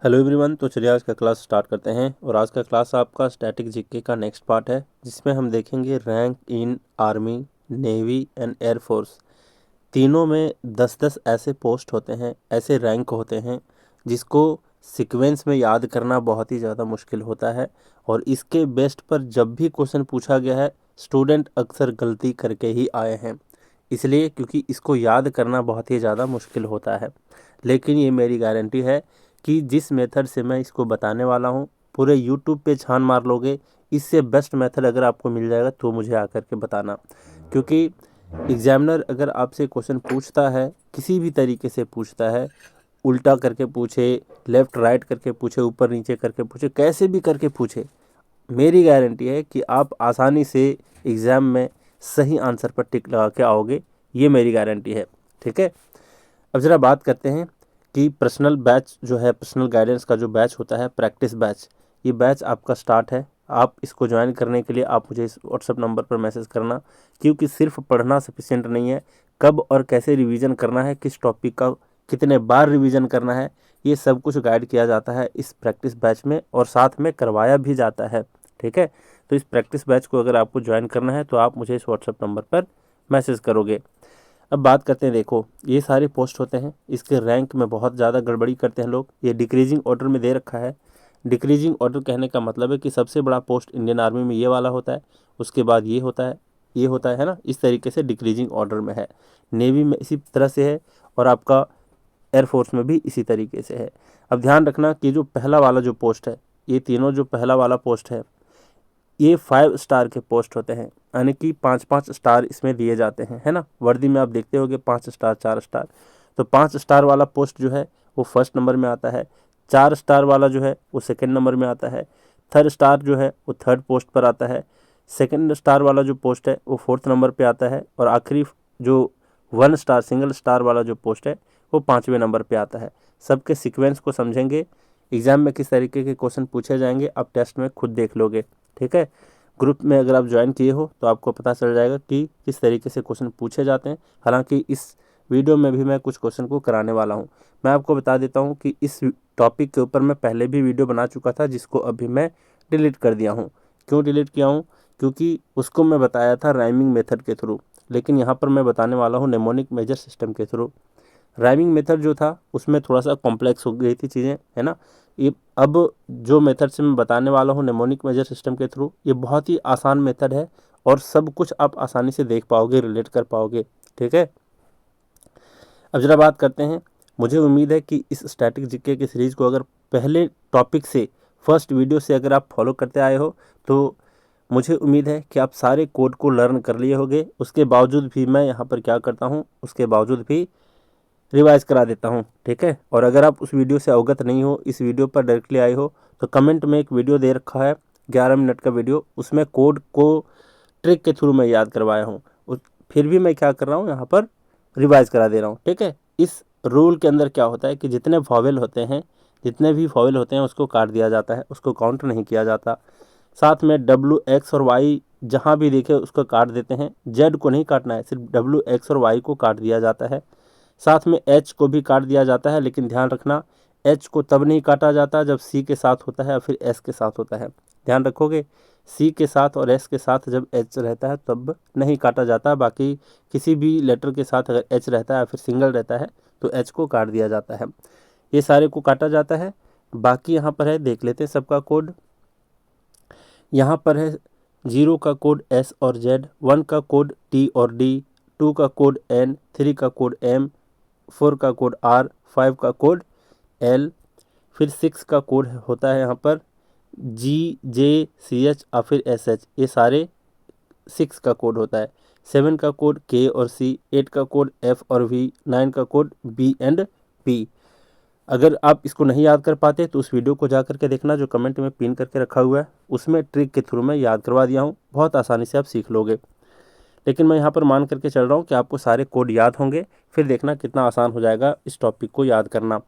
Hello everyone. तो चलिए आज का क्लास स्टार्ट करते हैं। और आज का क्लास आपका स्टैटिक जीके का नेक्स्ट पार्ट है, जिसमें हम देखेंगे rank in army, navy and air force. तीनों में 10-10 ऐसे पोस्ट होते हैं, ऐसे रैंक होते हैं जिसको सीक्वेंस में याद करना बहुत ही ज़्यादा मुश्किल होता है। और इसके बेस्ट पर जब भी क्वेश्चन पूछा गया है, स्टूडेंट अक्सर गलती करके ही आए हैं, इसलिए क्योंकि इसको याद करना बहुत ही ज़्यादा मुश्किल होता है। लेकिन ये मेरी गारंटी है कि जिस मेथड से मैं इसको बताने वाला हूँ, पूरे यूट्यूब पे छान मार लोगे, इससे बेस्ट मेथड अगर आपको मिल जाएगा तो मुझे आकर के बताना। क्योंकि एग्जामिनर अगर आपसे क्वेश्चन पूछता है, किसी भी तरीके से पूछता है, उल्टा करके पूछे, लेफ़्ट राइट करके पूछे, ऊपर नीचे करके पूछे, कैसे भी करके पूछे, मेरी गारंटी है कि आप आसानी से एग्ज़ाम में सही आंसर पर टिक लगा के आओगे। ये मेरी गारंटी है। ठीक है, अब ज़रा बात करते हैं कि पर्सनल बैच जो है, पर्सनल गाइडेंस का जो बैच होता है, प्रैक्टिस बैच, ये बैच आपका स्टार्ट है। आप इसको ज्वाइन करने के लिए आप मुझे इस व्हाट्सअप नंबर पर मैसेज करना, क्योंकि सिर्फ पढ़ना सफिशिएंट नहीं है, कब और कैसे रिवीजन करना है, किस टॉपिक का कितने बार रिवीजन करना है, ये सब कुछ गाइड किया जाता है इस प्रैक्टिस बैच में, और साथ में करवाया भी जाता है। ठीक है, तो इस प्रैक्टिस बैच को अगर आपको ज्वाइन करना है तो आप मुझे इस व्हाट्सअप नंबर पर मैसेज करोगे। अब बात करते हैं, देखो ये सारे पोस्ट होते हैं, इसके रैंक में बहुत ज़्यादा गड़बड़ी करते हैं लोग। ये डिक्रीजिंग ऑर्डर में दे रखा है। डिक्रीजिंग ऑर्डर कहने का मतलब है कि सबसे बड़ा पोस्ट इंडियन आर्मी में ये वाला होता है, उसके बाद ये होता है, ये होता है ना, इस तरीके से डिक्रीजिंग ऑर्डर में है। नेवी में इसी तरह से है, और आपका एयरफोर्स में भी इसी तरीके से है। अब ध्यान रखना कि जो पहला वाला जो पोस्ट है, ये तीनों जो पहला वाला पोस्ट है, ये 5 स्टार के पोस्ट होते हैं, यानी कि 5-5 स्टार इसमें दिए जाते हैं, है ना। वर्दी में आप देखते होगे 5 स्टार, 4 स्टार। तो 5 स्टार वाला पोस्ट जो है वो फर्स्ट नंबर में आता है, 4 स्टार वाला जो है वो सेकंड नंबर में आता है, थर्ड स्टार जो है वो थर्ड पोस्ट पर आता है, सेकंड स्टार वाला जो पोस्ट है वो फोर्थ नंबर पे आता है, और आखिरी जो 1 स्टार सिंगल स्टार वाला जो पोस्ट है वो 5वें नंबर पे आता है। सबके सीक्वेंस को समझेंगे, एग्जाम में किस तरीके के क्वेश्चन पूछे जाएंगे आप टेस्ट में खुद देख लोगे। ठीक है, ग्रुप में अगर आप ज्वाइन किए हो तो आपको पता चल जाएगा कि किस तरीके से क्वेश्चन पूछे जाते हैं। हालांकि इस वीडियो में भी मैं कुछ क्वेश्चन को कराने वाला हूं। मैं आपको बता देता हूं कि इस टॉपिक के ऊपर मैं पहले भी वीडियो बना चुका था, जिसको अभी मैं डिलीट कर दिया हूं। क्यों डिलीट किया हूं? क्योंकि उसको मैं बताया था राइमिंग मेथड के थ्रू, लेकिन यहाँ पर मैं बताने वाला हूँ नेमोनिक मेजर सिस्टम के थ्रू। राइमिंग मेथड जो था उसमें थोड़ा सा कॉम्प्लेक्स हो गई थी चीज़ें, है ना। ये अब जो मेथड से मैं बताने वाला हूँ नेमोनिक मेजर सिस्टम के थ्रू, ये बहुत ही आसान मेथड है, और सब कुछ आप आसानी से देख पाओगे, रिलेट कर पाओगे। ठीक है, अब ज़रा बात करते हैं। मुझे उम्मीद है कि इस स्टैटिक जीके की सीरीज़ को अगर पहले टॉपिक से, फर्स्ट वीडियो से अगर आप फॉलो करते आए हो, तो मुझे उम्मीद है कि आप सारे कोड को लर्न कर लिए होंगे। उसके बावजूद भी मैं यहाँ पर क्या करता हूँ, उसके बावजूद भी रिवाइज करा देता हूँ। ठीक है, और अगर आप उस वीडियो से अवगत नहीं हो, इस वीडियो पर डायरेक्टली आए हो, तो कमेंट में एक वीडियो दे रखा है 11 मिनट का वीडियो, उसमें कोड को ट्रिक के थ्रू मैं याद करवाया हूँ। फिर भी मैं क्या कर रहा हूँ, यहाँ पर रिवाइज करा दे रहा हूँ। ठीक है, इस रूल के अंदर क्या होता है कि जितने वॉवेल होते हैं, जितने भी वॉवेल होते हैं उसको काट दिया जाता है, उसको काउंट नहीं किया जाता। साथ में डब्ल्यू एक्स और वाई जहाँ भी देखे उसको काट देते हैं। जेड को नहीं काटना है, सिर्फ डब्ल्यू एक्स और वाई को काट दिया जाता है। साथ में एच को भी काट दिया जाता है, लेकिन ध्यान रखना एच को तब नहीं काटा जाता जब सी के साथ होता है या फिर एस के साथ होता है। ध्यान रखोगे, सी के साथ और एस के साथ जब एच रहता है तब नहीं काटा जाता। बाकी किसी भी लेटर के साथ अगर एच रहता है या फिर सिंगल रहता है तो एच को काट दिया जाता है। ये सारे को काटा जाता है। बाकी यहाँ पर है, देख लेते हैं सबका कोड। यहाँ पर है 0 का कोड एस और जेड, 1 का कोड टी और डी, 2 का कोड एन, 3 का कोड एम, 4 का कोड आर, 5 का कोड एल, फिर 6 का कोड होता है यहाँ पर जी, जे, सी एच और फिर एस एच, ये सारे 6 का कोड होता है। 7 का कोड के और सी, 8 का कोड एफ और वी, 9 का कोड बी एंड पी। अगर आप इसको नहीं याद कर पाते तो उस वीडियो को जा करके देखना, जो कमेंट में पिन करके रखा हुआ है, उसमें ट्रिक के थ्रू मैं याद करवा दिया हूँ। बहुत आसानी से आप सीख लोगे। लेकिन मैं यहाँ पर मान करके चल रहा हूँ कि आपको सारे कोड याद होंगे, फिर देखना कितना आसान हो जाएगा इस टॉपिक को याद करना।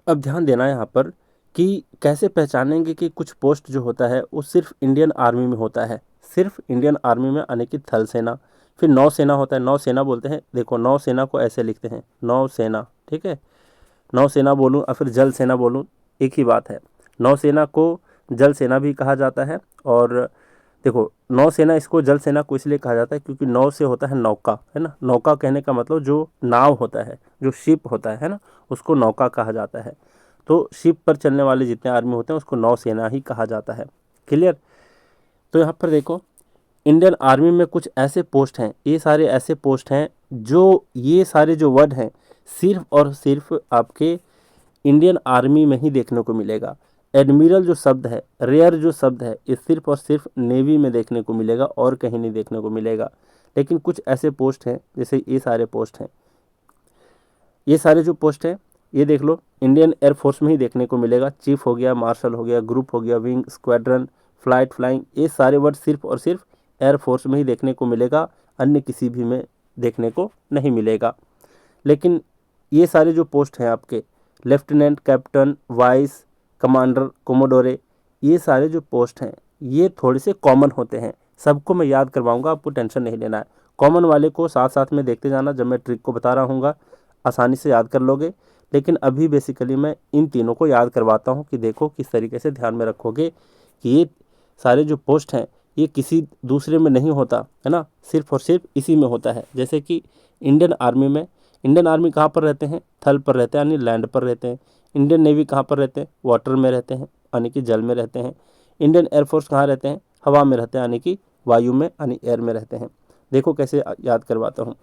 अब ध्यान देना यहाँ पर कि कैसे पहचानेंगे कि कुछ पोस्ट जो होता है वो सिर्फ इंडियन आर्मी में होता है, सिर्फ इंडियन आर्मी में, यानी कि थल सेना। फिर नौसेना होता है, नौसेना बोलते हैं। देखो नौसेना को ऐसे लिखते हैं, नौसेना। ठीक है, नौसेना बोलूँ या फिर जल सेना बोलूँ, एक ही बात है। नौसेना को जल सेना भी कहा जाता है। और देखो, नौसेना इसको जल सेना को इसलिए कहा जाता है क्योंकि नौ से होता है नौका, है ना। नौका कहने का मतलब जो नाव होता है, जो शिप होता है ना, उसको नौका कहा जाता है। तो शिप पर चलने वाले जितने आर्मी होते हैं उसको नौसेना ही कहा जाता है। क्लियर। तो यहाँ पर देखो, इंडियन आर्मी में कुछ ऐसे पोस्ट हैं, ये सारे ऐसे पोस्ट हैं जो, ये सारे जो वर्ड हैं सिर्फ और सिर्फ आपके इंडियन आर्मी में ही देखने को मिलेगा। एडमिरल जो शब्द है, रेयर जो शब्द है, ये सिर्फ और सिर्फ नेवी में देखने को मिलेगा और कहीं नहीं देखने को मिलेगा। लेकिन कुछ ऐसे पोस्ट हैं, जैसे ये सारे पोस्ट हैं, ये सारे जो पोस्ट हैं ये देख लो, इंडियन एयरफोर्स में ही देखने को मिलेगा। चीफ हो गया, मार्शल हो गया, ग्रुप हो गया, विंग, स्क्वाड्रन, फ्लाइट, फ्लाइंग, ये सारे वर्ड सिर्फ और सिर्फ एयरफोर्स में ही देखने को मिलेगा, अन्य किसी भी में देखने को नहीं मिलेगा। लेकिन ये सारे जो पोस्ट हैं आपके, लेफ्टिनेंट, कैप्टन, वाइस कमांडर, कोमोडोरे, ये सारे जो पोस्ट हैं ये थोड़े से कॉमन होते हैं। सबको मैं याद करवाऊंगा, आपको टेंशन नहीं लेना है। कॉमन वाले को साथ साथ में देखते जाना, जब मैं ट्रिक को बता रहा हूँगा आसानी से याद कर लोगे। लेकिन अभी बेसिकली मैं इन तीनों को याद करवाता हूँ कि देखो किस तरीके से ध्यान में रखोगे कि ये सारे जो पोस्ट हैं ये किसी दूसरे में नहीं होता, है ना, सिर्फ और सिर्फ इसी में होता है। जैसे कि इंडियन आर्मी में, इंडियन आर्मी कहाँ पर रहते हैं? थल पर रहते हैं, यानी लैंड पर रहते हैं। इंडियन नेवी कहाँ पर रहते हैं? वाटर में रहते हैं, यानी कि जल में रहते हैं। इंडियन एयरफोर्स कहाँ रहते हैं? हवा में रहते हैं, यानी कि वायु में, यानी एयर में रहते हैं। देखो कैसे याद करवाता हूँ।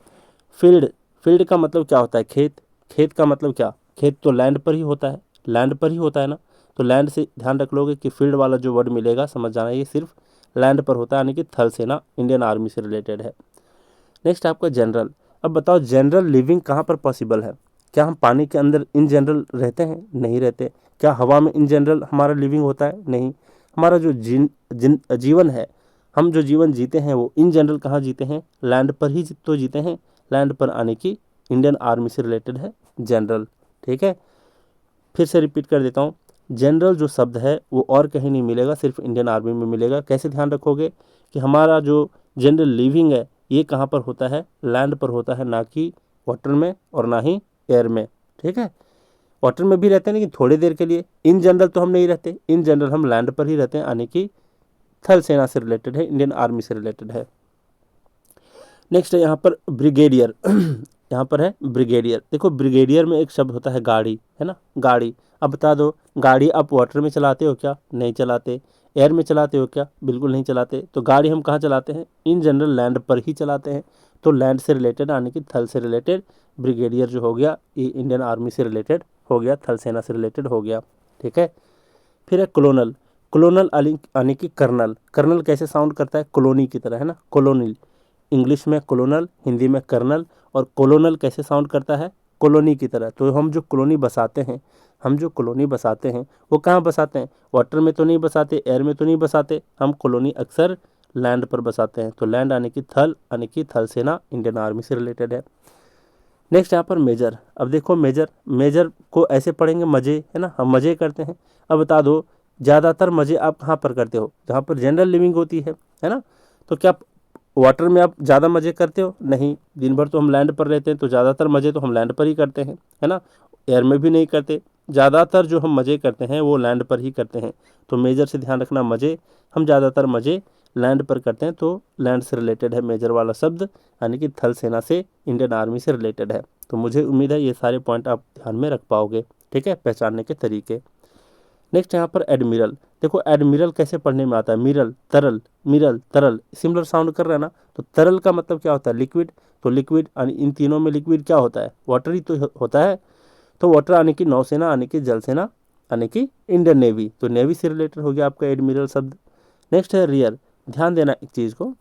फील्ड, फील्ड का मतलब क्या होता है? खेत। खेत का मतलब क्या? खेत तो लैंड पर ही होता है, लैंड पर ही होता है ना। तो लैंड से ध्यान रख लोगे कि फील्ड वाला जो वर्ड मिलेगा, समझ जाना ये सिर्फ लैंड पर होता है, यानी कि थल सेना इंडियन आर्मी से रिलेटेड है। नेक्स्ट आपका जनरल। अब बताओ, जनरल लिविंग कहाँ पर पॉसिबल है? क्या हम पानी के अंदर इन जनरल रहते हैं? नहीं रहते। क्या हवा में इन जनरल हमारा लिविंग होता है? नहीं। हमारा जो जीवन है, हम जो जीवन जीते हैं वो इन जनरल कहाँ जीते हैं? लैंड पर ही तो जीते हैं। लैंड पर आने की इंडियन आर्मी से रिलेटेड है जनरल। ठीक है, फिर से रिपीट कर देता हूँ। जनरल जो शब्द है वो और कहीं नहीं मिलेगा, सिर्फ इंडियन आर्मी में मिलेगा। कैसे ध्यान रखोगे कि हमारा जो जनरल लिविंग है ये कहाँ पर होता है? लैंड पर होता है, ना कि वाटर में और ना ही एयर में। ठीक है, वाटर में भी रहते हैं लेकिन थोड़ी देर के लिए। इन जनरल तो हम नहीं रहते, इन जनरल हम लैंड पर ही रहते हैं, यानी कि थल सेना से रिलेटेड है, इंडियन आर्मी से रिलेटेड है। नेक्स्ट है यहाँ पर ब्रिगेडियर। यहाँ पर है ब्रिगेडियर। देखो, ब्रिगेडियर में एक शब्द होता है गाड़ी, है ना, गाड़ी। अब बता दो, गाड़ी आप वाटर में चलाते हो क्या? नहीं चलाते। एयर में चलाते हो क्या? बिल्कुल नहीं चलाते। तो गाड़ी हम कहाँ चलाते हैं? इन जनरल लैंड पर ही चलाते हैं। तो लैंड से रिलेटेड, यानी कि थल से रिलेटेड ब्रिगेडियर जो हो गया ये इंडियन आर्मी से रिलेटेड हो गया, थल सेना से रिलेटेड हो गया। ठीक है, फिर है कलोनल। कलोनल यानी कि कर्नल। कर्नल कैसे साउंड करता है? कॉलोनी की तरह, है ना, कॉलोनी। इंग्लिश में कॉलोनल, हिंदी में कर्नल। और कॉलोनल कैसे साउंड करता है? कॉलोनी की तरह। तो हम जो कॉलोनी बसाते हैं, हम जो कॉलोनी बसाते हैं वो कहाँ बसाते हैं? वाटर में तो नहीं बसाते, एयर में तो नहीं बसाते। हम कॉलोनी अक्सर लैंड पर बसाते हैं। तो लैंड आने की थल, यानी कि थल सेना इंडियन आर्मी से रिलेटेड है। नेक्स्ट यहाँ पर मेजर। अब देखो, मेजर, मेजर को ऐसे पढ़ेंगे मज़े, है ना, हम मज़े करते हैं। अब बता दो, ज़्यादातर मज़े आप कहाँ पर करते हो? जहाँ पर जनरल लिविंग होती है ना। तो क्या वाटर में आप ज़्यादा मज़े करते हो? नहीं। दिन भर तो हम लैंड पर रहते हैं, तो ज़्यादातर मज़े तो हम लैंड पर ही करते हैं, है ना, एयर में भी नहीं करते। ज़्यादातर जो हम मज़े करते हैं वो लैंड पर ही करते हैं। तो मेजर से ध्यान रखना, मज़े, हम ज़्यादातर मज़े लैंड पर करते हैं। तो लैंड से रिलेटेड है मेजर वाला शब्द, यानी कि थल सेना से इंडियन आर्मी से रिलेटेड है। तो मुझे उम्मीद है ये सारे पॉइंट आप ध्यान में रख पाओगे। ठीक है, पहचानने के तरीके। नेक्स्ट यहाँ पर एडमिरल। देखो, एडमिरल कैसे पढ़ने में आता है? मिरल, तरल, मिरल, तरल, सिमिलर साउंड कर रहा है ना। तो तरल का मतलब क्या होता है? लिक्विड। तो लिक्विड, इन तीनों में लिक्विड क्या होता है? वाटर ही तो होता है। तो वाटर आने की नौसेना, आने की जल सेना, आने की इंडियन नेवी। तो नेवी से रिलेटेड हो गया आपका एडमिरल शब्द। नेक्स्ट है रियर। ध्यान देना एक चीज़ को,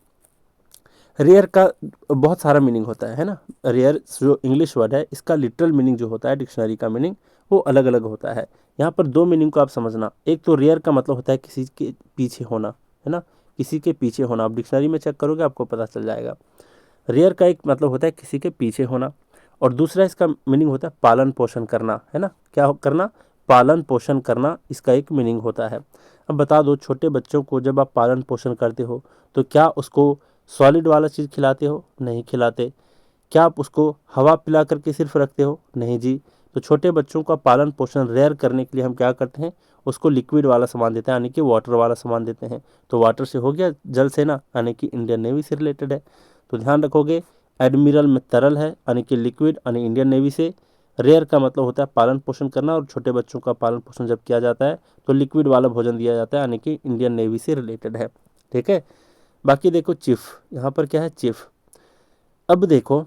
रेयर का बहुत सारा मीनिंग होता है ना। रेयर जो इंग्लिश वर्ड है इसका लिटरल मीनिंग जो होता है, डिक्शनरी का मीनिंग, वो अलग अलग होता है। यहाँ पर दो मीनिंग को आप समझना। एक तो रेयर का मतलब होता है किसी के पीछे होना, है ना, किसी के पीछे होना। आप डिक्शनरी में चेक करोगे आपको पता चल जाएगा। रेयर का एक मतलब होता है किसी के पीछे होना, और दूसरा इसका मीनिंग होता है पालन पोषण करना, है ना। क्या करना? पालन पोषण करना, इसका एक मीनिंग होता है। अब बता दो, छोटे बच्चों को जब आप पालन पोषण करते हो तो क्या उसको सॉलिड वाला चीज़ खिलाते हो? नहीं खिलाते। क्या आप उसको हवा पिला करके सिर्फ रखते हो? नहीं जी, तो छोटे बच्चों का पालन पोषण रेयर करने के लिए हम क्या करते हैं, उसको लिक्विड वाला सामान देते हैं, यानी कि वाटर वाला सामान देते हैं। तो वाटर से हो गया जल सेना, यानी कि इंडियन नेवी से रिलेटेड है। तो ध्यान रखोगे, एडमिरल में तरल है, यानी कि लिक्विड, यानी इंडियन नेवी से। रेयर का मतलब होता है पालन पोषण करना, और छोटे बच्चों का पालन पोषण जब किया जाता है तो लिक्विड वाला भोजन दिया जाता है, यानी कि इंडियन नेवी से रिलेटेड है। ठीक है, बाकी देखो चिफ, यहाँ पर क्या है, चिफ। अब देखो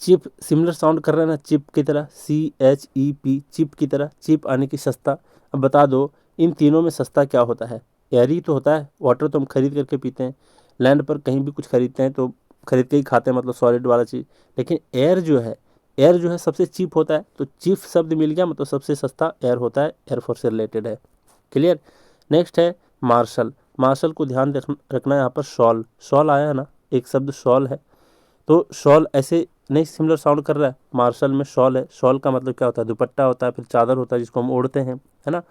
चिप सिमिलर साउंड कर रहा है ना, चिप की तरह, CHEP, चिप की तरह, चिप आने की सस्ता। अब बता दो इन तीनों में सस्ता क्या होता है। एयर ही तो होता है, वाटर तो हम खरीद करके पीते हैं, लैंड पर कहीं भी कुछ खरीदते हैं तो खरीद के ही खाते हैं, मतलब सॉलिड वाला चीज़। लेकिन एयर जो है, एयर जो है सबसे चीप होता है, तो चीप शब्द मिल गया, मतलब सबसे सस्ता एयर होता है, एयरफोर्स से रिलेटेड है। क्लियर। नेक्स्ट है मार्शल। मार्शल को ध्यान रखना है, यहाँ पर शॉल, शॉल आया है ना, एक शब्द शॉल है, तो शॉल ऐसे नहीं सिमिलर साउंड कर रहा है, मार्शल में शॉल है। शॉल का मतलब क्या होता है, दुपट्टा होता है, फिर चादर होता है जिसको हम ओढ़ते हैं, है ना।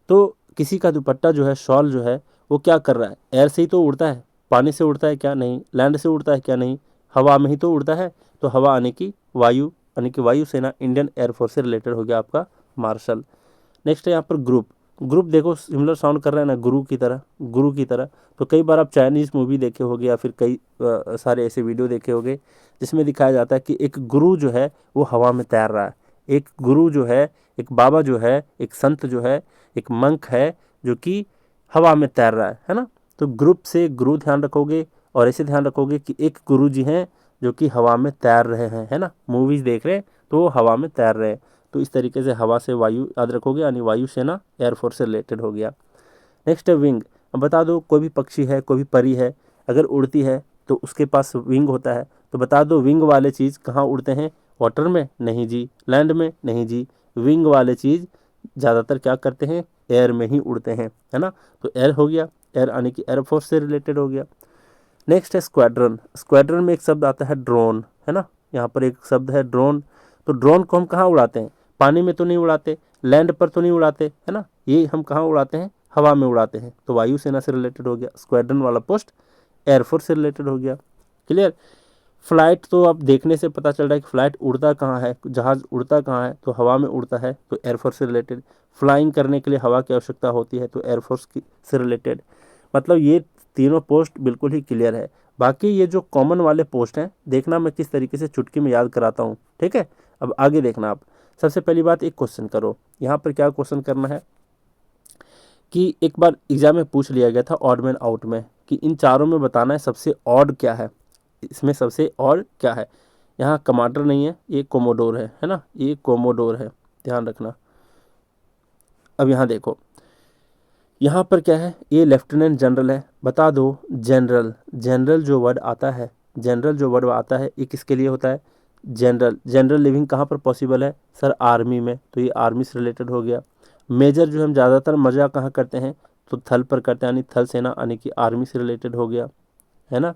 तो किसी का दुपट्टा जो है, शॉल जो है, वो क्या कर रहा है, एयर से ही तो उड़ता है, पानी से उड़ता है क्या, नहीं। लैंड से उड़ता है क्या, नहीं। हवा में ही तो उड़ता है, तो हवा आने की वायु, यानी कि वायुसेना, इंडियन एयरफोर्स से रिलेटेड हो गया आपका मार्शल। नेक्स्ट है यहाँ पर ग्रुप। ग्रुप देखो सिमिलर साउंड कर रहा है ना, गुरु की तरह, गुरु की तरह। तो कई बार आप चाइनीज़ मूवी देखे होगे, या फिर कई सारे ऐसे वीडियो देखे होगे जिसमें दिखाया जाता है कि एक गुरु जो है वो हवा में तैर रहा है। एक गुरु जो है, एक बाबा जो है, एक संत जो है, एक मंक है जो कि हवा में तैर रहा है ना। तो ग्रुप से गुरु ध्यान रखोगे, और ऐसे ध्यान रखोगे कि एक गुरु जी हैं जो कि हवा में तैर रहे हैं, है ना। मूवीज़ देख रहे हैं तो वो हवा में तैर रहे हैं। तो इस तरीके से हवा से वायु याद रखोगे, यानी वायुसेना एयरफोर्स से रिलेटेड हो गया। नेक्स्ट है विंग। अब बता दो कोई भी पक्षी है, कोई भी परी है, अगर उड़ती है तो उसके पास विंग होता है। तो बता दो विंग वाले चीज़ कहाँ उड़ते हैं, वाटर में, नहीं जी। लैंड में, नहीं जी। विंग वाले चीज़ ज़्यादातर क्या करते हैं, एयर में ही उड़ते हैं, है ना। तो एयर हो गया, एयर यानी कि एयरफोर्स से रिलेटेड हो गया। नेक्स्ट है स्क्वाड्रन। स्क्वाड्रन में एक शब्द आता है ड्रोन, है ना। यहाँ पर एक शब्द है ड्रोन। तो ड्रोन को हम कहाँ उड़ाते हैं, पानी में तो नहीं उड़ाते, लैंड पर तो नहीं उड़ाते, है ना। ये हम कहाँ उड़ाते हैं, हवा में उड़ाते हैं। तो वायुसेना से रिलेटेड हो गया। स्क्वाड्रन वाला पोस्ट एयरफोर्स से रिलेटेड हो गया। क्लियर। फ्लाइट तो अब देखने से पता चल रहा है कि फ्लाइट उड़ता कहाँ है, जहाज़ उड़ता कहाँ है, तो हवा में उड़ता है, तो एयरफोर्स से रिलेटेड। फ्लाइंग करने के लिए हवा की आवश्यकता होती है, तो एयरफोर्स की से रिलेटेड। मतलब ये तीनों पोस्ट बिल्कुल ही क्लियर है। बाकी ये जो कॉमन वाले पोस्ट हैं, देखना मैं किस तरीके से चुटकी में याद कराता हूँ, ठीक है। अब आगे देखना आप। सबसे पहली बात, एक क्वेश्चन करो। यहाँ पर क्या क्वेश्चन करना है कि एक बार एग्जाम में पूछ लिया गया था ऑड मैन आउट में, कि इन चारों में बताना है सबसे ऑड क्या है, इसमें सबसे ऑड क्या है। यहाँ कमांडर नहीं है, ये कोमोडोर है ना, ये कोमोडोर है, ध्यान रखना। अब यहाँ देखो, यहाँ पर क्या है, ये लेफ्टिनेंट जनरल है। बता दो जनरल, जनरल जो वर्ड आता है, जनरल जो वर्ड आता है, ये किसके लिए होता है, जनरल। जनरल लिविंग कहाँ पर पॉसिबल है, सर आर्मी में, तो ये आर्मी से रिलेटेड हो गया। मेजर जो हम ज़्यादातर मजा कहाँ करते हैं, तो थल पर करते हैं, यानी थल सेना, यानी कि आर्मी से रिलेटेड हो गया, है ना।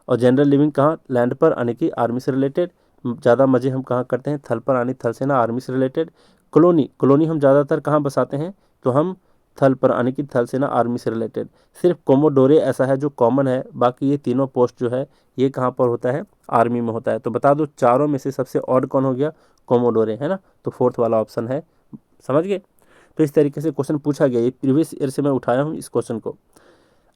और जनरल लिविंग कहाँ, लैंड पर, यानी कि आर्मी से रिलेटेड। ज़्यादा मज़े हम कहाँ करते हैं, थल पर, यानी थल सेना, आर्मी से रिलेटेड। कॉलोनी, कॉलोनी हम ज़्यादातर कहाँ बसाते हैं, तो हम थल पर, यानी कि थल सेना, आर्मी से रिलेटेड। सिर्फ कोमोडोरे ऐसा है जो कॉमन है, बाकी ये तीनों पोस्ट जो है ये कहाँ पर होता है, आर्मी में होता है। तो बता दो चारों में से सबसे ऑड कौन हो गया, कोमोडोरे, है ना। तो फोर्थ वाला ऑप्शन है, समझ गए। तो इस तरीके से क्वेश्चन पूछा गया, ये प्रीवियस ईयर से मैं उठाया हूँ इस क्वेश्चन को।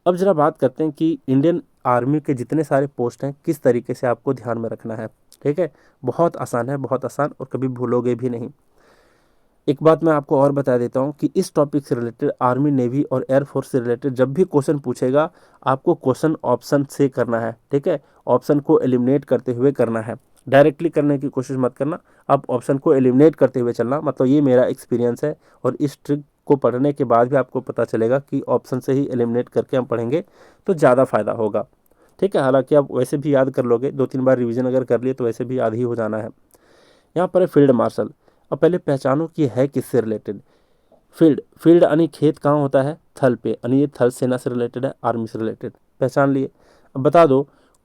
अब जरा बात करते हैं कि इंडियन आर्मी के जितने सारे पोस्ट हैं किस तरीके से आपको ध्यान में रखना है, ठीक है। बहुत आसान है, बहुत आसान, और कभी भूलोगे भी नहीं। एक बात मैं आपको और बता देता हूँ कि इस टॉपिक से रिलेटेड आर्मी, नेवी और एयरफोर्स से रिलेटेड जब भी क्वेश्चन पूछेगा, आपको क्वेश्चन ऑप्शन से करना है, ठीक है। ऑप्शन को एलिमिनेट करते हुए करना है, डायरेक्टली करने की कोशिश मत करना, आप ऑप्शन को एलिमिनेट करते हुए चलना। मतलब ये मेरा एक्सपीरियंस है, और इस ट्रिक को पढ़ने के बाद भी आपको पता चलेगा कि ऑप्शन से ही एलिमिनेट करके हम पढ़ेंगे तो ज़्यादा फायदा होगा, ठीक है। हालांकि आप वैसे भी याद कर लोगे, 2-3 बार रिवीजन अगर कर लिए तो वैसे भी याद ही हो जाना है। यहाँ पर है फील्ड मार्शल। अब पहले पहचानो कि है किससे रिलेटेड। फील्ड, फील्ड यानी खेत कहाँ होता है, थल पे, यानी ये थल सेना से रिलेटेड है, आर्मी से रिलेटेड, पहचान लिए। अब बता दो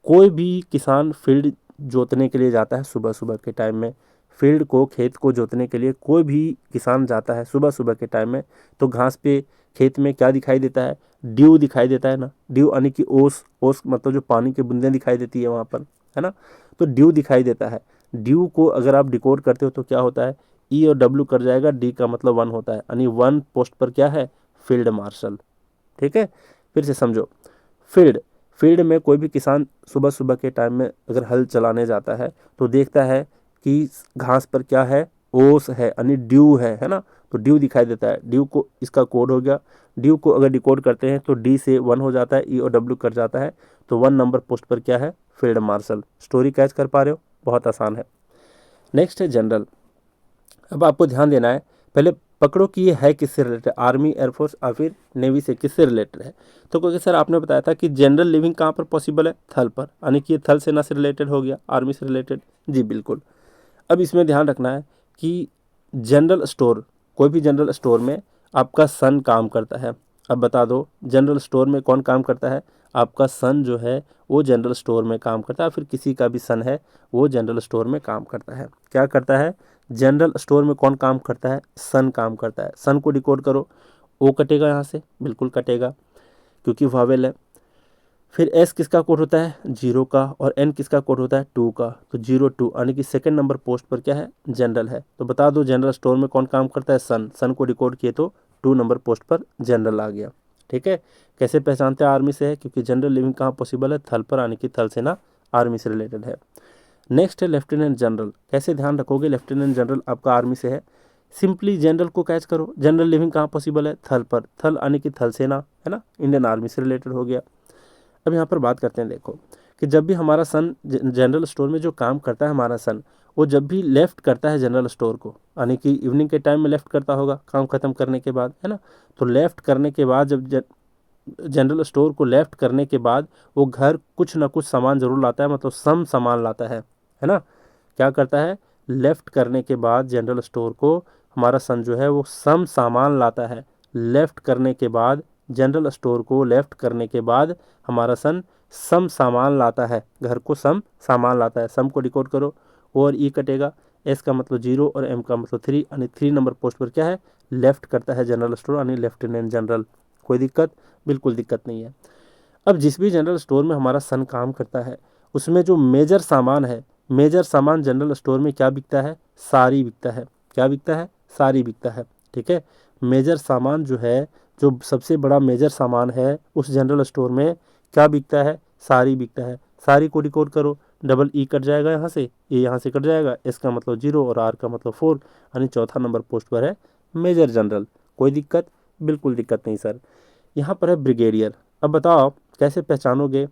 कोई भी किसान फील्ड जोतने के लिए जाता है सुबह सुबह के टाइम में, फील्ड को, खेत को जोतने के लिए कोई भी किसान जाता है सुबह सुबह के टाइम में, तो घास पे खेत में क्या दिखाई देता है, ड्यू दिखाई देता है ना। ड्यू यानी कि ओस, ओस मतलब जो पानी की बूंदें दिखाई देती है वहाँ पर, है ना। तो ड्यू दिखाई देता है। ड्यू को अगर आप डिकोड करते हो तो क्या होता है, ई और डब्ल्यू कर जाएगा, डी का मतलब 1 होता है, यानी 1 पोस्ट पर क्या है, फील्ड मार्शल। ठीक है, फिर से समझो। फील्ड फील्ड में कोई भी किसान सुबह सुबह के टाइम में अगर हल चलाने जाता है तो देखता है कि घास पर क्या है, ओस है, यानी ड्यू है ना, तो ड्यू दिखाई देता है। ड्यू को इसका कोड हो गया, ड्यू को अगर डिकोड करते हैं तो डी से 1 हो जाता है, ई और डब्ल्यू कर जाता है, तो 1 नंबर पोस्ट पर क्या है, फील्ड मार्शल। स्टोरी कैच कर पा रहे हो, बहुत आसान है। नेक्स्ट है जनरल। अब आपको ध्यान देना है, पहले पकड़ो कि ये है किससे रिलेटेड, आर्मी, एयरफोर्स या फिर नेवी से किससे रिलेटेड है। तो क्योंकि सर आपने बताया था कि जनरल लिविंग कहाँ पर पॉसिबल है, थल पर, यानी कि ये थल सेना से रिलेटेड हो गया, आर्मी से रिलेटेड। जी बिल्कुल। अब इसमें ध्यान रखना है कि जनरल स्टोर, कोई भी जनरल स्टोर में आपका सन काम करता है। अब बता दो जनरल स्टोर में कौन काम करता है, आपका सन जो है वो जनरल स्टोर में काम करता है, फिर किसी का भी सन है वो जनरल स्टोर में काम करता है। क्या करता है, जनरल स्टोर में कौन काम करता है, सन काम करता है। सन को डिकोड करो, ओ कटेगा यहाँ से, बिल्कुल कटेगा क्योंकि वावेल है। फिर एस किसका कोड होता है, 0 का, और एन किसका कोड होता है, 2 का, तो 0 2, यानी कि सेकंड नंबर पोस्ट पर क्या है, जनरल है। तो बता दो जनरल स्टोर में कौन काम करता है, सन। सन को डिकोड किए तो 2 नंबर पोस्ट पर जनरल आ गया। ठीक है, कैसे पहचानते हैं आर्मी से है, क्योंकि जनरल लिविंग कहाँ पॉसिबल है, थल पर, यानी कि थल सेना आर्मी से रिलेटेड है। नेक्स्ट है लेफ्टिनेंट जनरल। कैसे ध्यान रखोगे, लेफ्टिनेंट जनरल आपका आर्मी से है, सिंपली जनरल को कैच करो। जनरल लिविंग कहाँ पॉसिबल है, थल पर, थल यानी कि थल सेना है ना, इंडियन आर्मी से रिलेटेड हो गया। अब यहाँ पर बात करते हैं, देखो कि जब भी हमारा सन जनरल स्टोर में जो काम करता है हमारा सन, वो जब भी लेफ्ट करता है जनरल स्टोर को, यानी कि इवनिंग के टाइम में लेफ्ट करता होगा काम खत्म करने के बाद, है ना, तो लेफ्ट करने के बाद जब जनरल स्टोर को लेफ्ट करने के बाद वो घर कुछ ना कुछ सामान जरूर लाता है, मतलब सम सामान लाता है ना। क्या करता है, लेफ्ट करने के बाद जनरल स्टोर को हमारा सन जो है वो सम सामान लाता है। लेफ्ट करने के बाद जनरल स्टोर को लेफ्ट करने के बाद हमारा सन सम सामान लाता है, घर को सम सामान लाता है। सम को डिकोड करो, और ई कटेगा, एस का मतलब 0 और एम का मतलब 3, यानी 3 नंबर पोस्ट पर क्या है, लेफ्ट करता है जनरल स्टोर, यानी लेफ्टिनेंट जनरल। कोई दिक्कत, बिल्कुल दिक्कत नहीं है। अब जिस भी जनरल स्टोर में हमारा सन काम करता है उसमें जो मेजर सामान है, मेजर सामान जनरल स्टोर में क्या बिकता है, साड़ी बिकता है। क्या बिकता है, साड़ी बिकता है। ठीक है, मेजर सामान जो है, जो सबसे बड़ा मेजर सामान है उस जनरल स्टोर में क्या बिकता है, साड़ी बिकता है। साड़ी को डिकोड करो, डबल ई कट जाएगा यहाँ से, ए यहाँ से कट जाएगा, एस का मतलब 0 और आर का मतलब 4, यानी चौथा नंबर पोस्ट पर है मेजर जनरल। कोई दिक्कत, बिल्कुल दिक्कत नहीं सर। यहाँ पर है ब्रिगेडियर। अब बताओ कैसे पहचानोगे।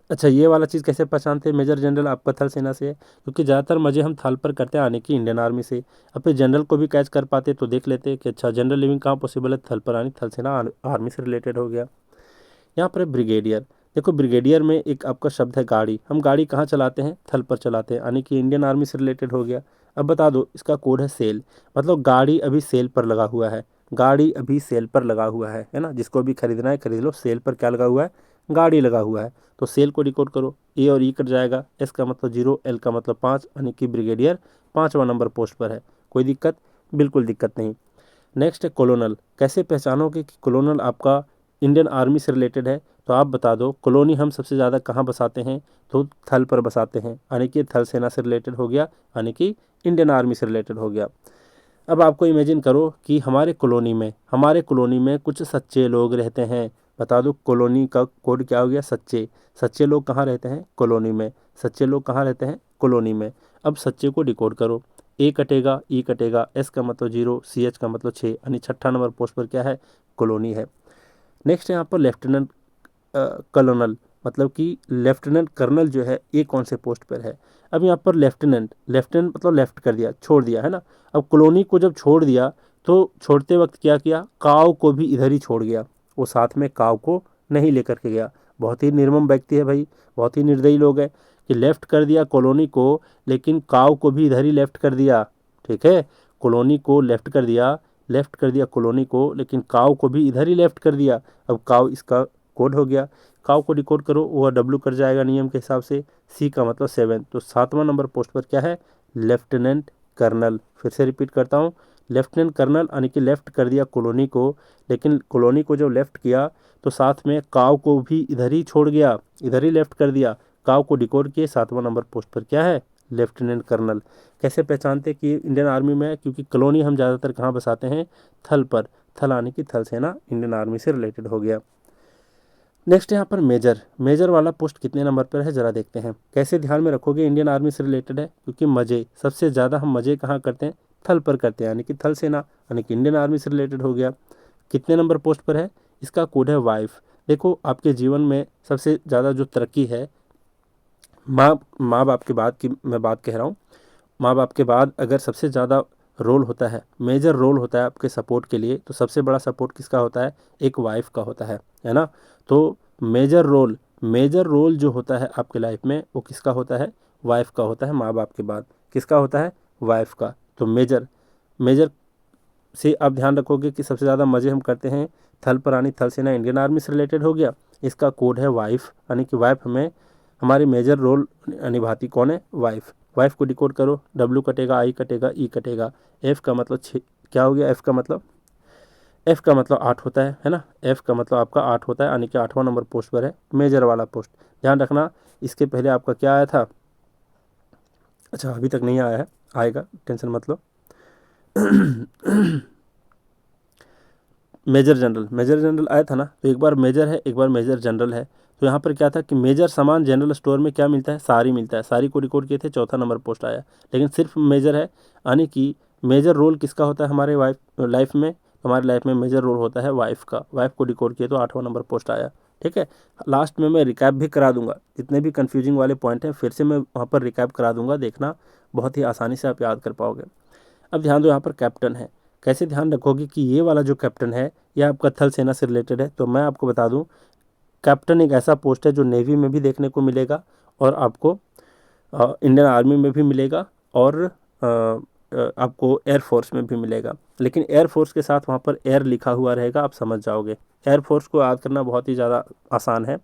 अच्छा, ये वाला चीज़ कैसे पहचानते हैं मेजर जनरल आपका थल सेना से है, क्योंकि ज़्यादातर मजे हम थल पर करते हैं आने की इंडियन आर्मी से। अब फिर जनरल को भी कैच कर पाते तो देख लेते कि अच्छा जनरल लिविंग कहाँ पॉसिबल है, थल पर, यानी थल सेना आर्मी से रिलेटेड हो गया। यहाँ पर है ब्रिगेडियर। देखो ब्रिगेडियर में एक आपका शब्द है गाड़ी, हम गाड़ी कहाँ चलाते हैं, थल पर चलाते हैं, यानी कि इंडियन आर्मी से रिलेटेड हो गया। अब बता दो इसका कोड है सेल, मतलब गाड़ी अभी सेल पर लगा हुआ है, गाड़ी अभी सेल पर लगा हुआ है ना, जिसको भी खरीदना है खरीद लो, सेल पर क्या लगा हुआ है, गाड़ी लगा हुआ है। तो सेल को डिकोड करो, ए और ई कट जाएगा, एस का मतलब 0, एल का मतलब 5, यानी कि ब्रिगेडियर 5वां नंबर पोस्ट पर है। कोई दिक्कत, बिल्कुल दिक्कत नहीं। नेक्स्ट है कॉलोनल। कैसे पहचानोगे कि कॉलोनल आपका इंडियन आर्मी से रिलेटेड है, तो आप बता दो कॉलोनी हम सबसे ज़्यादा कहाँ बसाते हैं, तो थल पर बसाते हैं, यानी कि थल सेना से रिलेटेड हो गया, यानी कि इंडियन आर्मी से रिलेटेड हो गया। अब आपको इमेजिन करो कि हमारे कॉलोनी में कुछ सच्चे लोग रहते हैं। बता दो कॉलोनी का कोड क्या हो गया, सच्चे। सच्चे लोग कहाँ रहते हैं, कॉलोनी में। सच्चे लोग कहाँ रहते हैं, कॉलोनी में। अब सच्चे को डिकोड करो, ए कटेगा, ई कटेगा, एस का मतलब 0, सी एच का मतलब 6, यानी छठा नंबर पोस्ट पर क्या है, कॉलोनी है। नेक्स्ट है यहाँ पर लेफ्टिनेंट कर्नल, मतलब कि लेफ्टिनेंट कर्नल जो है ये कौन से पोस्ट पर है। अब यहाँ पर लेफ्टिनेंट, लेफ्टिनेंट मतलब लेफ्ट कर दिया, छोड़ दिया है ना। अब कॉलोनी को जब छोड़ दिया तो छोड़ते वक्त क्या किया, काव को भी इधर ही छोड़ गया, वो साथ में काव को नहीं लेकर के गया। बहुत ही निर्मम व्यक्ति है भाई, बहुत ही निर्दयी लोग है कि लेफ्ट कर दिया कॉलोनी को, लेकिन काव को भी इधर ही लेफ्ट कर दिया। ठीक है, कॉलोनी को लेफ्ट कर दिया, लेफ्ट कर दिया कॉलोनी को, लेकिन काव को भी इधर ही लेफ्ट कर दिया। अब काव इसका कोड हो गया, काव को डिकोड करो, वह डब्ल्यू कर जाएगा नियम के हिसाब से, सी का मतलब 7, तो 7वां नंबर पोस्ट पर क्या है, लेफ्टिनेंट कर्नल। फिर से रिपीट करता हूँ, लेफ्टिनेंट कर्नल, यानी कि लेफ्ट कर दिया कॉलोनी को, लेकिन कॉलोनी को जब लेफ्ट किया तो साथ में काव को भी इधर ही छोड़ गया, इधर ही लेफ्ट कर दिया। काव को डिकोड किए, 7वां नंबर पोस्ट पर क्या है, लेफ्टिनेंट कर्नल। कैसे पहचानते कि इंडियन आर्मी में है? क्योंकि कॉलोनी हम ज़्यादातर कहाँ बसाते हैं? थल पर। थल आने की थल सेना इंडियन आर्मी से रिलेटेड हो गया। नेक्स्ट यहाँ पर मेजर। मेजर वाला पोस्ट कितने नंबर पर है जरा देखते हैं। कैसे ध्यान में रखोगे? इंडियन आर्मी से रिलेटेड है, क्योंकि मजे सबसे ज़्यादा हम मजे कहाँ करते हैं? थल पर करते हैं, यानी कि थल सेना, यानी कि इंडियन आर्मी से रिलेटेड हो गया। कितने नंबर पोस्ट पर है? इसका कोड है वाइफ। देखो, आपके जीवन में सबसे ज़्यादा जो तरक्की है, माँ बाप के बाद की मैं बात कह रहा हूँ, माँ बाप के बाद अगर सबसे ज़्यादा रोल होता है, मेजर रोल होता है आपके सपोर्ट के लिए, तो सबसे बड़ा सपोर्ट किसका होता है? एक वाइफ का होता है ना। तो मेजर रोल जो होता है आपके लाइफ में, वो किसका होता है? वाइफ का होता है। माँ बाप के बाद किसका होता है? वाइफ का। तो मेजर से आप ध्यान रखोगे कि सबसे ज़्यादा मज़े हम करते हैं थल प्राणी थल सेना इंडियन आर्मी से रिलेटेड हो गया। इसका कोड है वाइफ, यानी कि वाइफ हमें हमारी मेजर रोल निभाती कौन है? वाइफ। वाइफ को डिकोड करो, डब्ल्यू कटेगा, आई कटेगा, ई कटेगा। एफ का मतलब क्या हो गया? एफ का मतलब 8 होता है ना। एफ का मतलब आपका 8 होता है, यानी कि 8वां नंबर पोस्ट पर है, मेजर वाला पोस्ट। ध्यान रखना, इसके पहले आपका क्या आया था? अच्छा, अभी तक नहीं आया है, आएगा, टेंशन मत लो। मेजर जनरल आया था ना। तो एक बार मेजर है, एक बार मेजर जनरल है। तो यहाँ पर क्या था कि मेजर सामान जनरल स्टोर में क्या मिलता है? सारी मिलता है। सारी को रिकॉर्ड किए थे, चौथा नंबर पोस्ट आया। लेकिन सिर्फ मेजर है, यानी कि मेजर रोल किसका होता है हमारे लाइफ में? हमारी लाइफ में मेजर रोल होता है वाइफ का। वाइफ को रिकॉर्ड किए तो 8वां नंबर पोस्ट आया। ठीक है, लास्ट में मैं रिकैप भी करा दूंगा, जितने भी कन्फ्यूजिंग वाले पॉइंट हैं फिर से मैं वहाँ पर रिकैप करा दूंगा, देखना बहुत ही आसानी से आप याद कर पाओगे। अब ध्यान दो, यहाँ पर कैप्टन है। कैसे ध्यान रखोगे कि ये वाला जो कैप्टन है यह आपका थल सेना से रिलेटेड है? तो मैं आपको बता दूं, कैप्टन एक ऐसा पोस्ट है जो नेवी में भी देखने को मिलेगा, और आपको इंडियन आर्मी में भी मिलेगा, और आपको एयरफोर्स में भी मिलेगा। लेकिन एयरफोर्स के साथ वहाँ पर एयर लिखा हुआ रहेगा, आप समझ जाओगे। एयरफोर्स को याद करना बहुत ही ज़्यादा आसान है,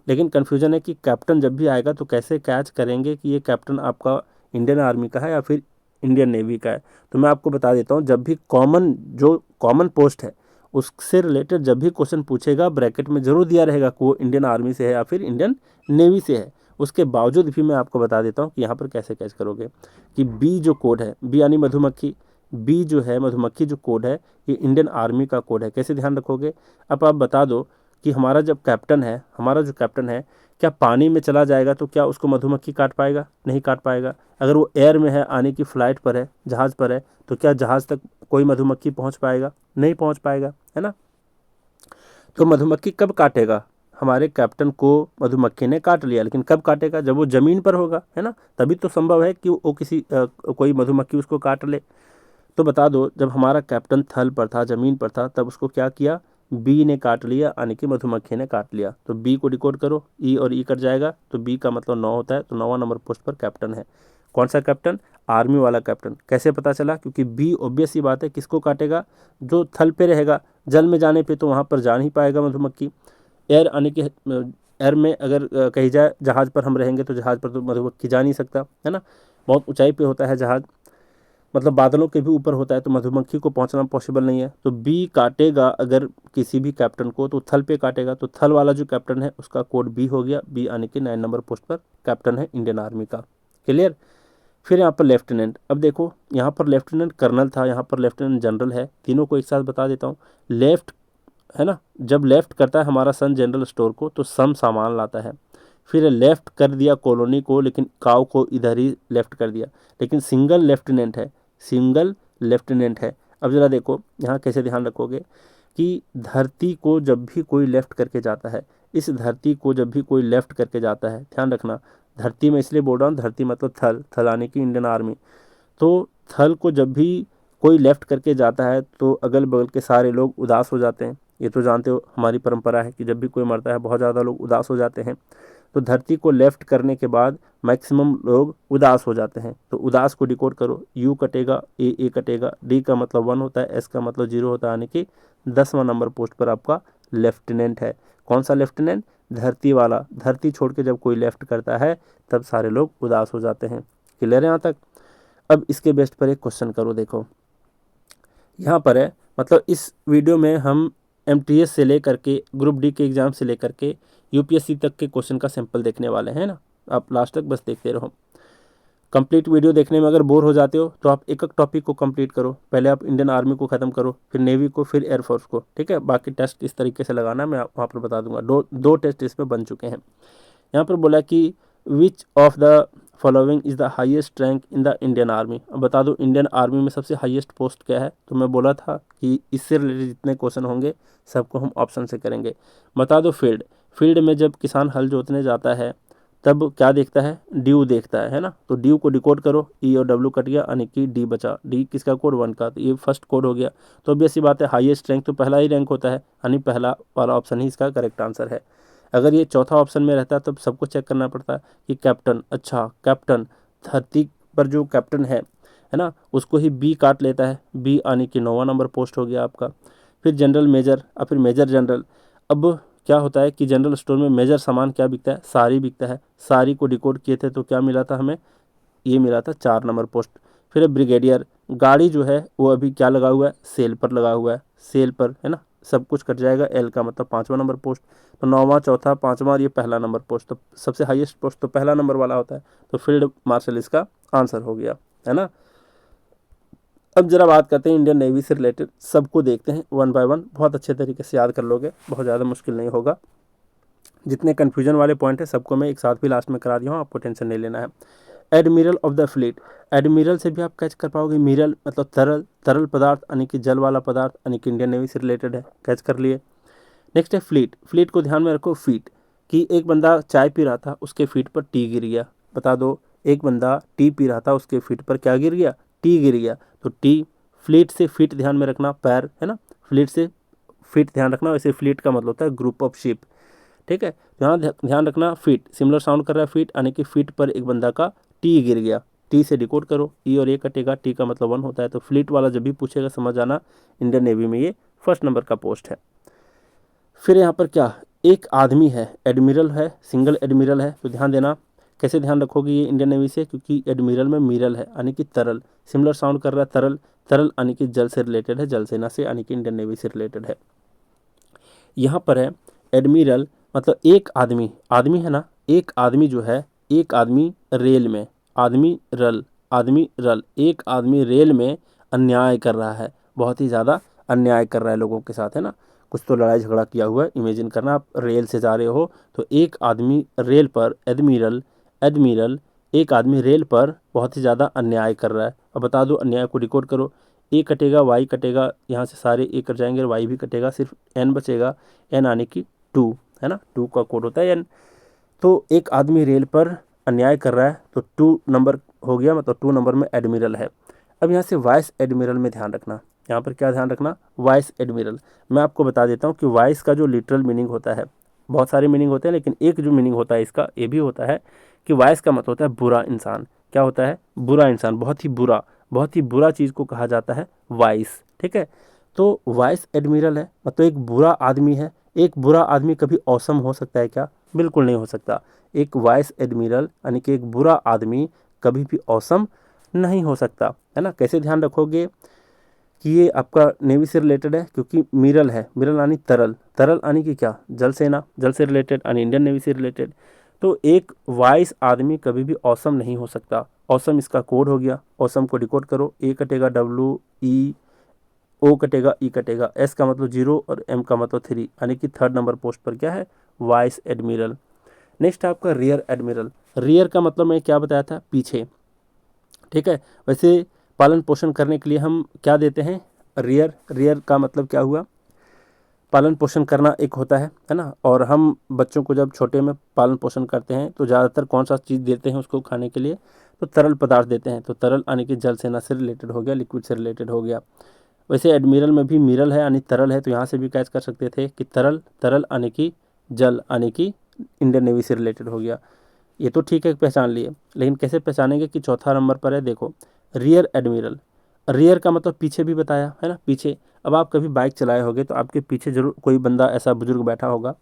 लेकिन कन्फ्यूजन है कि कैप्टन जब भी आएगा तो कैसे कैच करेंगे कि ये कैप्टन आपका इंडियन आर्मी का है या फिर इंडियन नेवी का है। तो मैं आपको बता देता हूँ, जब भी कॉमन पोस्ट है उससे रिलेटेड जब भी क्वेश्चन पूछेगा, ब्रैकेट में जरूर दिया रहेगा कि वो इंडियन आर्मी से है या फिर इंडियन नेवी से है। उसके बावजूद भी मैं आपको बता देता हूँ कि यहाँ पर कैसे कैच करोगे। कि बी जो कोड है, बी यानी मधुमक्खी, बी जो है मधुमक्खी जो कोड है, ये इंडियन आर्मी का कोड है। कैसे ध्यान रखोगे? अब आप बता दो कि हमारा जो कैप्टन है, क्या पानी में चला जाएगा तो क्या उसको मधुमक्खी काट पाएगा? नहीं काट पाएगा। अगर वो एयर में है, आने की फ्लाइट पर है, जहाज़ पर है, तो क्या जहाज़ तक कोई मधुमक्खी पहुंच पाएगा? नहीं पहुंच पाएगा, है ना। तो मधुमक्खी कब काटेगा? हमारे कैप्टन को मधुमक्खी ने काट लिया, लेकिन कब काटेगा? जब वो ज़मीन पर होगा, है ना। तभी तो संभव है कि वो कोई मधुमक्खी उसको काट ले। तो बता दो, जब हमारा कैप्टन थल पर था, ज़मीन पर था, तब उसको क्या किया? बी ने काट लिया, यानी कि मधुमक्खी ने काट लिया। तो बी को डिकोड करो, ई और ई कट जाएगा, तो बी का मतलब 9 होता है। तो 9वां नंबर पोस्ट पर कैप्टन है। कौन सा कैप्टन? आर्मी वाला कैप्टन। कैसे पता चला? क्योंकि बी ऑब्वियस ही बात है किसको काटेगा? जो थल पे रहेगा। जल में जाने पे तो वहाँ पर जा नहीं पाएगा मधुमक्खी। एयर आने के एयर में अगर कही जाए जहाज़ पर हम रहेंगे तो जहाज़ पर तो मधुमक्खी जा नहीं सकता, है ना। बहुत ऊंचाई पे होता है जहाज़, मतलब बादलों के भी ऊपर होता है, तो मधुमक्खी को पहुंचना पॉसिबल नहीं है। तो बी काटेगा अगर किसी भी कैप्टन को, तो थल पे काटेगा। तो थल वाला जो कैप्टन है उसका कोड बी हो गया। बी आने के 9 नंबर पोस्ट पर कैप्टन है इंडियन आर्मी का। क्लियर। फिर यहाँ पर लेफ्टिनेंट। अब देखो, यहाँ पर लेफ्टिनेंट कर्नल था, यहाँ पर लेफ्टिनेंट जनरल है। तीनों को एक साथ बता देता हूँ। लेफ्ट है ना, जब लेफ्ट करता है हमारा सन जनरल स्टोर को, तो सम सामान लाता है। फिर लेफ्ट कर दिया कॉलोनी को, लेकिन काव को इधर ही लेफ्ट कर दिया। लेकिन सिंगल लेफ्टिनेंट है। अब ज़रा देखो यहाँ कैसे ध्यान रखोगे कि धरती को जब भी कोई लेफ्ट करके जाता है, इस धरती को जब भी कोई लेफ्ट करके जाता है, ध्यान रखना, धरती में इसलिए बोल रहा हूँ, धरती मतलब थल आने की इंडियन आर्मी। तो थल को जब भी कोई लेफ्ट करके जाता है तो अगल बगल के सारे लोग उदास हो जाते हैं। ये तो जानते हो हमारी परंपरा है कि जब भी कोई मरता है बहुत ज़्यादा लोग उदास हो जाते हैं। तो धरती को लेफ्ट करने के बाद मैक्सिमम लोग उदास हो जाते हैं। तो उदास को डिकोड करो, यू कटेगा, ए कटेगा, डी का मतलब 1 होता है, एस का मतलब 0 होता है, यानी कि 10वां नंबर पोस्ट पर आपका लेफ्टिनेंट है। कौन सा लेफ्टिनेंट? धरती वाला। धरती छोड़ के जब कोई लेफ्ट करता है तब सारे लोग उदास हो जाते हैं। क्लियर है यहाँ तक? अब इसके बेस्ट पर एक क्वेश्चन करो। देखो यहाँ पर है, मतलब इस वीडियो में हम एमटीएस से लेकर के ग्रुप डी के एग्ज़ाम से लेकर के यूपीएससी तक के क्वेश्चन का सैंपल देखने वाले हैं ना। आप लास्ट तक बस देखते रहो। कंप्लीट वीडियो देखने में अगर बोर हो जाते हो तो आप एक एक टॉपिक को कंप्लीट करो। पहले आप इंडियन आर्मी को ख़त्म करो, फिर नेवी को, फिर एयरफोर्स को, ठीक है। बाकी टेस्ट इस तरीके से लगाना मैं वहाँ पर बता दूंगा। दो टेस्ट इसमें बन चुके हैं। यहाँ पर बोला कि which of the following is the highest rank in the Indian army. अब बता दो इंडियन आर्मी में सबसे हाईएस्ट पोस्ट क्या है। तो मैं बोला था कि इससे रिलेटेड जितने क्वेश्चन होंगे सबको हम ऑप्शन से करेंगे। बता दो फील्ड। फील्ड में जब किसान हल जोतने जाता है तब क्या देखता है, ड्यू देखता है ना। तो ड्यू को डिकोड करो, ई और डब्ल्यू कट गया यानी कि डी बचा। डी किसका कोड, 1 का, तो ये फर्स्ट कोड हो गया। तो अब ऐसी बात है हाईएस्ट रैंक तो पहला ही रैंक होता है, यानी पहला वाला ऑप्शन ही इसका करेक्ट आंसर है। अगर ये चौथा ऑप्शन में रहता तब सबको चेक करना पड़ता है कि कैप्टन, अच्छा कैप्टन धरती पर जो कैप्टन है ना, उसको ही बी काट लेता है। बी यानी कि 9वां नंबर पोस्ट हो गया आपका। फिर जनरल मेजर और फिर मेजर जनरल। अब क्या होता है कि जनरल स्टोर में मेजर सामान क्या बिकता है, साड़ी बिकता है। साड़ी को डिकोड किए थे तो क्या मिला था हमें, ये मिला था 4 नंबर पोस्ट। फिर ब्रिगेडियर, गाड़ी जो है वो अभी क्या लगा हुआ है, सेल पर लगा हुआ है, सेल पर है ना। सब कुछ कट जाएगा, एल का मतलब 5वां नंबर पोस्ट। तो 9वां, चौथा, 5वां और ये पहला नंबर पोस्ट। तो सबसे हाईएस्ट पोस्ट तो पहला नंबर वाला होता है। तो फील्ड मार्शल इसका आंसर हो गया, है ना। अब जरा बात करते हैं इंडियन नेवी से रिलेटेड। सबको देखते हैं 1 बाय 1, बहुत अच्छे तरीके से याद कर लोगे, बहुत ज़्यादा मुश्किल नहीं होगा। जितने कन्फ्यूजन वाले पॉइंट है सबको मैं एक साथ भी लास्ट में करा दिया हूँ, आपको टेंशन नहीं लेना है। Admiral of the fleet. Admiral से भी आप कैच कर पाओगे। मिरल मतलब तरल, तरल पदार्थ यानी कि जल वाला पदार्थ, यानी कि इंडियन नेवी से रिलेटेड है, कैच कर लिए। नेक्स्ट है फ्लीट। फ्लीट को ध्यान में रखो, फीट, कि एक बंदा चाय पी रहा था, उसके फीट पर टी गिर गया। बता दो, एक बंदा टी पी रहा था, उसके फीट पर क्या गिर गया, टी गिर गया। तो टी, फ्लीट से फीट ध्यान में रखना, पैर है ना, फ्लीट से फीट ध्यान रखना। वैसे फ्लीट का मतलब होता है ग्रुप ऑफ शिप, ठीक है। यहाँ ध्यान रखना, फीट सिमिलर साउंड कर रहा है फीट, यानी कि फीट पर एक बंदा का टी गिर गया। टी से डिकोड करो, ई और ए कटेगा, टी का मतलब 1 होता है। तो फ्लीट वाला जब भी पूछेगा समझ आना, इंडियन नेवी में ये फर्स्ट नंबर का पोस्ट है। फिर यहाँ पर क्या, एक आदमी है, एडमिरल है, सिंगल एडमिरल है। तो ध्यान देना, कैसे ध्यान रखोगे ये इंडियन नेवी से, क्योंकि एडमिरल में मिरल है यानी कि तरल, सिमिलर साउंड कर रहा है तरल। तरल यानी कि जल से रिलेटेड है, जल सेना से, यानी कि इंडियन नेवी से रिलेटेड है। यहाँ पर है एडमिरल मतलब एक आदमी, आदमी है ना, एक आदमी जो है, एक आदमी रेल में, आदमी रल, आदमी रल, एक आदमी रेल में अन्याय कर रहा है, बहुत ही ज़्यादा अन्याय कर रहा है लोगों के साथ, है ना। कुछ तो लड़ाई झगड़ा किया हुआ है, इमेजिन करना आप रेल से जा रहे हो तो एक आदमी रेल पर, एडमिरल, एडमिरल एक आदमी रेल पर बहुत ही ज़्यादा अन्याय कर रहा है। अब बता दो अन्याय को डिकोड करो, ए कटेगा, वाई कटेगा, यहाँ से सारे ए कट जाएंगे, वाई भी कटेगा, सिर्फ एन बचेगा। एन आने की 2, है ना, 2 का कोड होता है एन। तो एक आदमी रेल पर अन्याय कर रहा है तो 2 नंबर हो गया, मतलब 2 नंबर में एडमिरल है। अब यहाँ से वाइस एडमिरल में ध्यान रखना, यहाँ पर क्या ध्यान रखना, वाइस एडमिरल। मैं आपको बता देता हूँ कि वाइस का जो लिटरल मीनिंग होता है, बहुत सारे मीनिंग होते हैं, लेकिन एक जो मीनिंग होता है इसका ये भी होता है कि वाइस का मतलब होता है बुरा इंसान। क्या होता है, बुरा इंसान, बहुत ही बुरा, बहुत ही बुरा चीज़ को कहा जाता है वाइस, ठीक है। तो वाइस एडमिरल है मतलब एक बुरा आदमी है। एक बुरा आदमी कभी औसम हो सकता है क्या, बिल्कुल नहीं हो सकता। एक वाइस एडमिरल यानी कि एक बुरा आदमी कभी भी औसम नहीं हो सकता, है ना। कैसे ध्यान रखोगे कि ये आपका नेवी से रिलेटेड है, क्योंकि मिरल है, मिरल यानी तरल, तरल यानी कि क्या, जल सेना, जल से रिलेटेड यानी इंडियन नेवी से रिलेटेड। तो एक वाइस आदमी कभी भी औसम नहीं हो सकता। औसम इसका कोड हो गया, औसम को डिकोड करो, ए कटेगा, डब्ल्यू ई, ओ कटेगा, ई कटेगा, एस का मतलब 0 और एम का मतलब 3, यानी कि 3rd नंबर पोस्ट पर क्या है, वाइस एडमिरल। नेक्स्ट है आपका रियर एडमिरल। रियर का मतलब मैं क्या बताया था, पीछे, ठीक है। वैसे पालन पोषण करने के लिए हम क्या देते हैं, रियर, रियर का मतलब क्या हुआ, पालन पोषण करना एक होता है ना। और हम बच्चों को जब छोटे में पालन पोषण करते हैं तो ज़्यादातर कौन सा चीज़ देते हैं उसको खाने के लिए, तो तरल पदार्थ देते हैं। तो तरल यानी कि जल सेना से रिलेटेड हो गया, लिक्विड से रिलेटेड हो गया। वैसे एडमिरल में भी मिरल है यानी तरल है, तो यहाँ से भी कैच कर सकते थे कि तरल, तरल यानी कि जल, यानी कि इंडियन नेवी से रिलेटेड हो गया। ये तो ठीक है पहचान लिए, लेकिन कैसे पहचानेंगे कि चौथा नंबर पर है, देखो रियर एडमिरल। रियर का मतलब पीछे भी बताया है ना, पीछे। अब आप कभी बाइक चलाए होगे तो आपके पीछे जरूर कोई बंदा ऐसा बुजुर्ग बैठा होगा,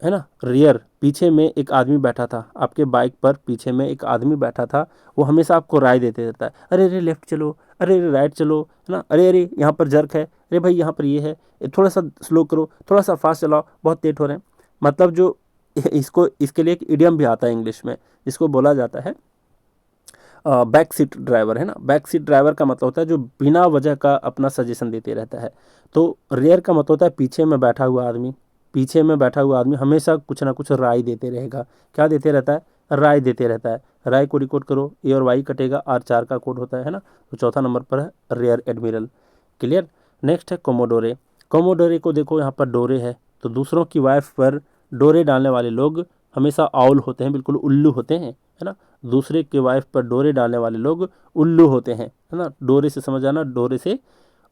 है ना। रियर, पीछे में एक आदमी बैठा था आपके बाइक पर, पीछे में एक आदमी बैठा था, वो हमेशा आपको राय देते रहता है, अरे अरे लेफ्ट चलो, अरे अरे राइट चलो, है ना, अरे अरे यहाँ पर जर्क है, अरे भाई यहाँ पर ये है, थोड़ा सा स्लो करो, थोड़ा सा फास्ट चलाओ, बहुत तेज हो रहे हैं। मतलब जो इसको, इसके लिए एक इडियम भी आता है इंग्लिश में, जिसको बोला जाता है बैक सीट ड्राइवर है ना। बैक सीट ड्राइवर का मतलब होता है जो बिना वजह का अपना सजेशन देते रहता है। तो रेयर का मतलब होता है पीछे में बैठा हुआ आदमी। पीछे में बैठा हुआ आदमी हमेशा कुछ ना कुछ राय देते रहेगा। क्या देते रहता है? राय देते रहता है। राय को डिकोड करो, ए और वाई कटेगा, R4 का कोड होता है ना। तो चौथा नंबर पर है रेयर एडमिरल। क्लियर। नेक्स्ट है कोमोडोरे। कोमोडोरे को देखो यहाँ पर डोरे है, तो दूसरों की वाइफ पर डोरे डालने वाले लोग हमेशा आउल होते हैं, बिल्कुल उल्लू होते हैं, है ना। दूसरे के वाइफ पर डोरे डालने वाले लोग उल्लू होते हैं, है ना। डोरे से समझ आना, डोरे से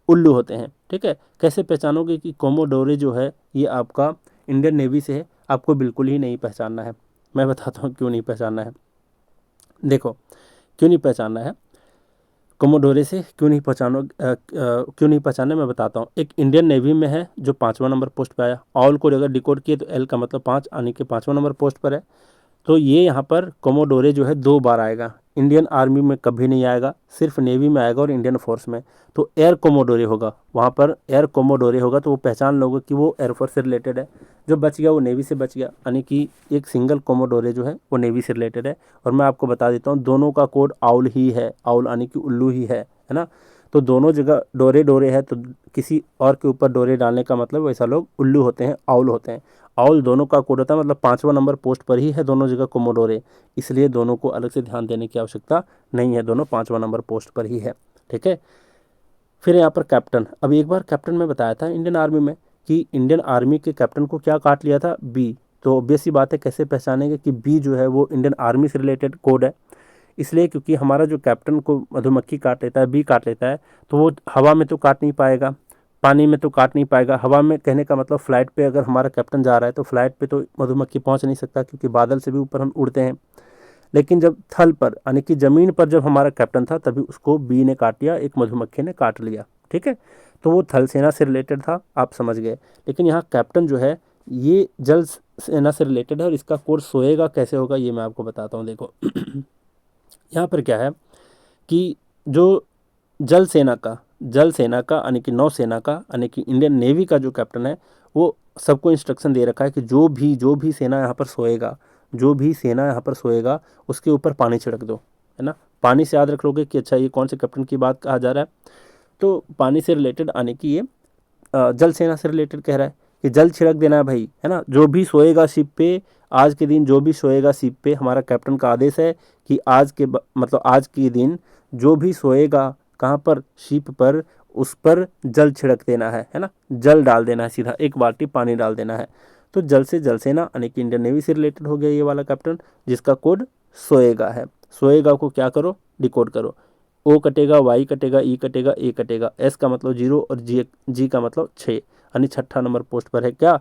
उल्लू होते हैं। ठीक है। कैसे पहचानोगे कि कोमोडोरे जो है ये आपका इंडियन नेवी से है? आपको बिल्कुल ही नहीं पहचानना है। मैं बताता हूँ क्यों नहीं पहचानना है। देखो क्यों नहीं पहचानना है, कोमोडोरे से क्यों नहीं क्यों नहीं पहचानना मैं बताता हूँ। एक इंडियन नेवी में है जो 5वां नंबर पोस्ट पे आया। ऑल को अगर डिकोड किए तो एल का मतलब 5 यानी कि 5वां नंबर पोस्ट पर है। तो ये यहाँ पर कोमोडोरे जो है 2 बार आएगा। इंडियन आर्मी में कभी नहीं आएगा, सिर्फ नेवी में आएगा और इंडियन फोर्स में। तो एयर कोमोडोरे होगा, वहाँ पर एयर कोमोडोरे होगा, तो वो पहचान लोगे कि वो एयरफोर्स से रिलेटेड है। जो बच गया वो नेवी से बच गया, यानी कि एक सिंगल कोमोडोरे जो है वो नेवी से रिलेटेड है। और मैं आपको बता देता हूँ दोनों का कोड आउल ही है, आउल यानी कि उल्लू ही है ना। तो दोनों जगह डोरे डोरे है, तो किसी और के ऊपर डोरे डालने का मतलब वैसा लोग उल्लू होते हैं, आउल होते हैं। आउल दोनों का कोड होता है, मतलब 5वां नंबर पोस्ट पर ही है दोनों जगह कोमोडोरे, इसलिए दोनों को अलग से ध्यान देने की आवश्यकता नहीं है, दोनों 5वां नंबर पोस्ट पर ही है। ठीक है। फिर यहाँ पर कैप्टन। अब एक बार कैप्टन में बताया था इंडियन आर्मी में कि इंडियन आर्मी के कैप्टन को क्या काट लिया था? बी। तो ऑब्वियस सी बात है, कैसे पहचानेंगे कि बी जो है वो इंडियन आर्मी से रिलेटेड कोड है? इसलिए क्योंकि हमारा जो कैप्टन को मधुमक्खी काट लेता है, बी काट लेता है, तो वो हवा में तो काट नहीं पाएगा, पानी में तो काट नहीं पाएगा। हवा में कहने का मतलब फ्लाइट पे अगर हमारा कैप्टन जा रहा है तो फ्लाइट पे तो मधुमक्खी पहुंच नहीं सकता, क्योंकि बादल से भी ऊपर हम उड़ते हैं। लेकिन जब थल पर यानी कि ज़मीन पर जब हमारा कैप्टन था, तभी उसको बी ने काट लिया, एक मधुमक्खी ने काट लिया। ठीक है। तो वो थल सेना से रिलेटेड था, आप समझ गए। लेकिन यहाँ कैप्टन जो है ये जल सेना से रिलेटेड है, और इसका कोड सोएगा कैसे होगा ये मैं आपको बताता हूँ। देखो यहाँ पर क्या है कि जो जल सेना का यानी कि नौसेना का यानी कि इंडियन नेवी का जो कैप्टन है, वो सबको इंस्ट्रक्शन दे रखा है कि जो भी सेना यहाँ पर सोएगा, जो भी सेना यहाँ पर सोएगा उसके ऊपर पानी छिड़क दो, है ना। पानी से याद रख लोगे कि अच्छा ये कौन से कैप्टन की बात कहा जा रहा है। तो पानी से रिलेटेड आने की ये जल सेना से रिलेटेड कह रहा है कि जल छिड़क देना है भाई, है ना। जो भी सोएगा शिप पे, आज के दिन जो भी सोएगा शिप पे, हमारा कैप्टन का आदेश है कि मतलब आज के दिन जो भी सोएगा कहाँ पर, शिप पर, उस पर जल छिड़क देना है ना। जल डाल देना है, सीधा एक बाल्टी पानी डाल देना है। तो जल से जल सेना यानी कि इंडियन नेवी से रिलेटेड हो गया ये वाला कैप्टन, जिसका कोड सोएगा है। सोएगा को क्या करो, डिकोड करो। ओ कटेगा, वाई कटेगा, ई कटेगा, ए कटेगा, एस का मतलब 0 और जी का मतलब 6, यानी 6ठा नंबर पोस्ट पर है क्या?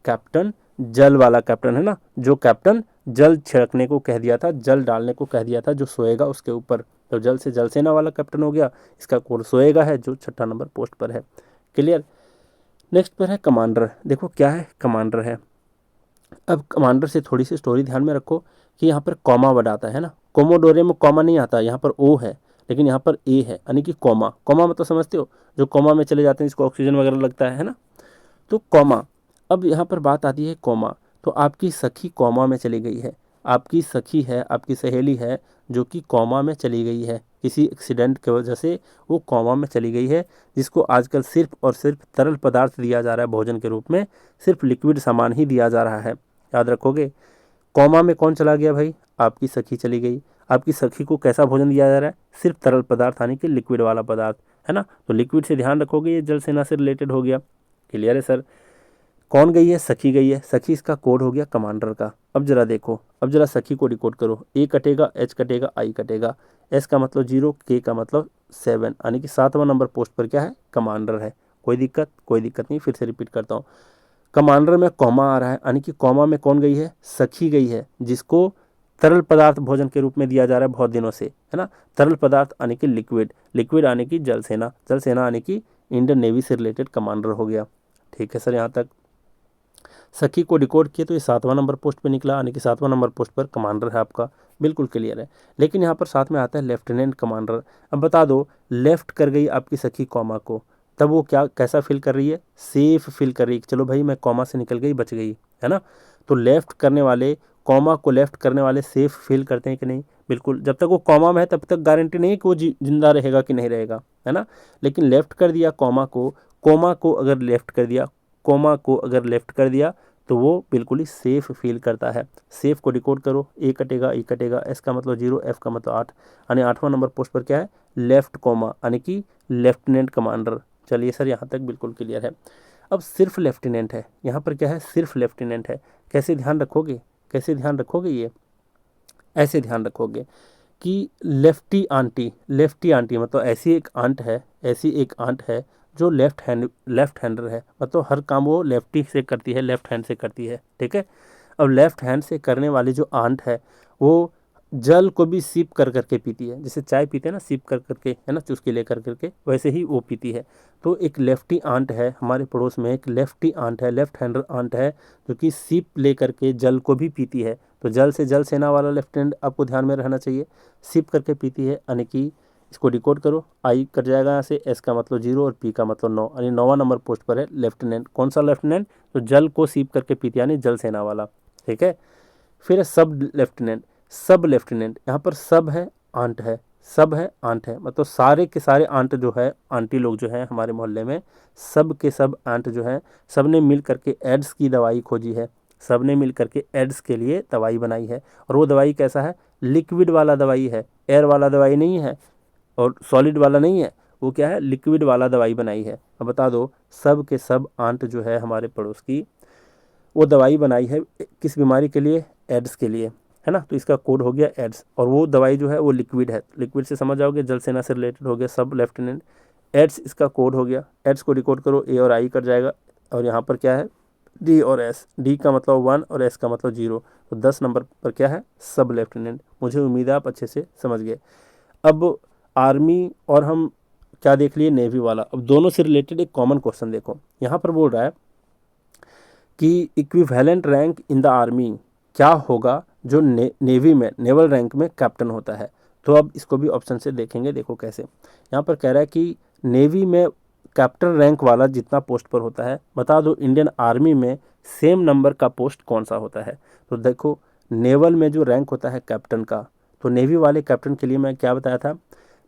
कैप्टन। जल वाला कैप्टन है ना, जो कैप्टन जल छिड़कने को कह दिया था, जल डालने को कह दिया था, जो सोएगा उसके ऊपर। तो जल से जल सेना वाला कैप्टन हो गया, इसका कोड सोएगा है, जो 6ठा नंबर पोस्ट पर है। क्लियर। नेक्स्ट पर है कमांडर। देखो क्या है, कमांडर है। अब कमांडर से थोड़ी सी स्टोरी ध्यान में रखो कि यहाँ पर कॉमा वर्ड आता है ना। कोमोडोरे में कॉमा नहीं आता, यहाँ पर ओ है, लेकिन यहाँ पर ए है, यानी कि कॉमा। कॉमा मतलब समझते हो, जो कॉमा में चले जाते हैं जिसको ऑक्सीजन वगैरह लगता है ना। तो कॉमा। अब यहाँ पर बात आती है कॉमा। तो आपकी सखी कॉमा में चली गई है, आपकी सखी है, आपकी सहेली है, जो कि कॉमा में चली गई है, किसी एक्सीडेंट की वजह से वो कॉमा में चली गई है, जिसको आजकल सिर्फ और सिर्फ तरल पदार्थ दिया जा रहा है भोजन के रूप में, सिर्फ लिक्विड सामान ही दिया जा रहा है। याद रखोगे। कॉमा में कौन चला गया भाई? आपकी सखी चली गई। आपकी सखी को कैसा भोजन दिया जा रहा है? सिर्फ तरल पदार्थ यानी कि लिक्विड वाला पदार्थ, है ना। तो लिक्विड से ध्यान रखोगे, ये जल सेना से रिलेटेड हो गया। क्लियर है सर। कौन गई है? सखी गई है। सखी इसका कोड हो गया कमांडर का। अब जरा देखो, अब जरा सखी को डिकोड करो। ए कटेगा, एच कटेगा, आई कटेगा। एस का मतलब 0, के का मतलब 7, यानी कि 7वां नंबर पोस्ट पर क्या है? कमांडर है। कोई दिक्कत? कोई दिक्कत नहीं, फिर से रिपीट करता हूँ। कमांडर में कॉमा आ रहा है, यानी कि कॉमा में कौन गई है? सखी गई है, जिसको तरल पदार्थ भोजन के रूप में दिया जा रहा है बहुत दिनों से, है ना। तरल पदार्थ आने की लिक्विड, लिक्विड आने की जल सेना, जल सेना आने की इंडियन नेवी से रिलेटेड कमांडर हो गया। ठीक है सर, यहाँ तक सखी को डिकोड किए तो ये 7वां नंबर पोस्ट पे निकला, यानी कि 7वां नंबर पोस्ट पर कमांडर है आपका। बिल्कुल क्लियर है। लेकिन यहाँ पर साथ में आता है लेफ्टिनेंट कमांडर। अब बता दो, लेफ्ट कर गई आपकी सखी कॉमा को, तब वो क्या कैसा फील कर रही है? सेफ फील कर रही है, चलो भाई मैं कॉमा से निकल गई, बच गई, है ना। तो लेफ्ट करने वाले, कॉमा को लेफ्ट करने वाले सेफ फील करते हैं कि नहीं? बिल्कुल, जब तक वो कॉमा में है तब तक गारंटी नहीं है कि वो जिंदा रहेगा कि नहीं रहेगा, है ना। लेकिन लेफ्ट कर दिया कोमा को अगर लेफ्ट कर दिया, कोमा को अगर लेफ्ट कर दिया तो वो बिल्कुल ही सेफ फील करता है। सेफ को डिकोड करो, ए कटेगा, ई कटेगा, एस का मतलब 0, एफ का मतलब 8, यानी 8वां नंबर पोस्ट पर क्या है, लेफ्ट कोमा, यानी कि लेफ्टिनेंट कमांडर। चलिए सर, यहाँ तक बिल्कुल क्लियर है। अब सिर्फ लेफ्टिनेंट है, यहाँ पर क्या है, सिर्फ लेफ्टिनेंट है। कैसे ध्यान रखोगे, कैसे ध्यान रखोगे, ये ऐसे ध्यान रखोगे कि लेफ्टी आंटी मतलब ऐसी एक आंट है, ऐसी एक आंट है जो लेफ्ट हैंडर है, मतलब हर काम वो लेफ्टी से करती है, लेफ्ट हैंड से करती है, ठीक है। अब लेफ्ट हैंड से करने वाली जो आंट है वो जल को भी सिप कर करके पीती है, जैसे चाय पीते हैं ना, सिप कर करके, है ना, चुस्की ले कर करके, वैसे ही वो पीती है। तो एक लेफ्टी आंट है हमारे पड़ोस में, एक लेफ्टी आंट है, लेफ्ट हैंडर आंट है, जो कि सिप ले करके जल को भी पीती है। तो जल से जल सेना वाला लेफ्टिनेंट आपको ध्यान में रहना चाहिए, सिप करके पीती है, यानी कि इसको डिकोड करो, आई कट जाएगा यहाँ से, एस का मतलब 0 और पी का मतलब 9, यानी 9वां नंबर पोस्ट पर है लेफ्टिनेंट। कौन सा लेफ्टिनेंट, तो जल को सिप करके पीती, यानी जल सेना वाला, ठीक है। फिर है सब लेफ्टिनेंट, यहाँ पर सब है, आंट है, सब है, आंट है, मतलब सारे के सारे आंट जो है, आंटी लोग जो है हमारे मोहल्ले में, सब के सब आंट जो है, सब ने मिल करके एड्स की दवाई खोजी है, सब ने मिल करके एड्स के लिए दवाई बनाई है। और वो दवाई कैसा है, लिक्विड वाला दवाई है, एयर वाला दवाई नहीं है और सॉलिड वाला नहीं है, वो क्या है, लिक्विड वाला दवाई बनाई है। अब बता दो, सब के सब आंट जो है हमारे पड़ोस की, वो दवाई बनाई है किस बीमारी के लिए, एड्स के लिए, है ना। तो इसका कोड हो गया एड्स, और वो दवाई जो है वो लिक्विड है, लिक्विड से समझ आओगे, जल सेना से रिलेटेड हो गया सब लेफ्टिनेंट। एड्स इसका कोड हो गया, एड्स को डिकोड करो, ए और आई कर जाएगा, और यहाँ पर क्या है, डी और एस, डी का मतलब 1 और एस का मतलब 0, तो 10 नंबर पर क्या है, सब लेफ्टिनेंट। मुझे उम्मीद है आप अच्छे से समझ गए। अब आर्मी और हम क्या देख लिए, नेवी वाला। अब दोनों से रिलेटेड एक कॉमन क्वेश्चन देखो, यहाँ पर बोल रहा है कि equivalent rank in the army क्या होगा जो नेवी में, नेवल रैंक में कैप्टन होता है। तो अब इसको भी ऑप्शन से देखेंगे, देखो कैसे। यहाँ पर कह रहा है कि नेवी में कैप्टन रैंक वाला जितना पोस्ट पर होता है, बता दो इंडियन आर्मी में सेम नंबर का पोस्ट कौन सा होता है। तो देखो, नेवल में जो रैंक होता है कैप्टन का, तो नेवी वाले कैप्टन के लिए मैं क्या बताया था,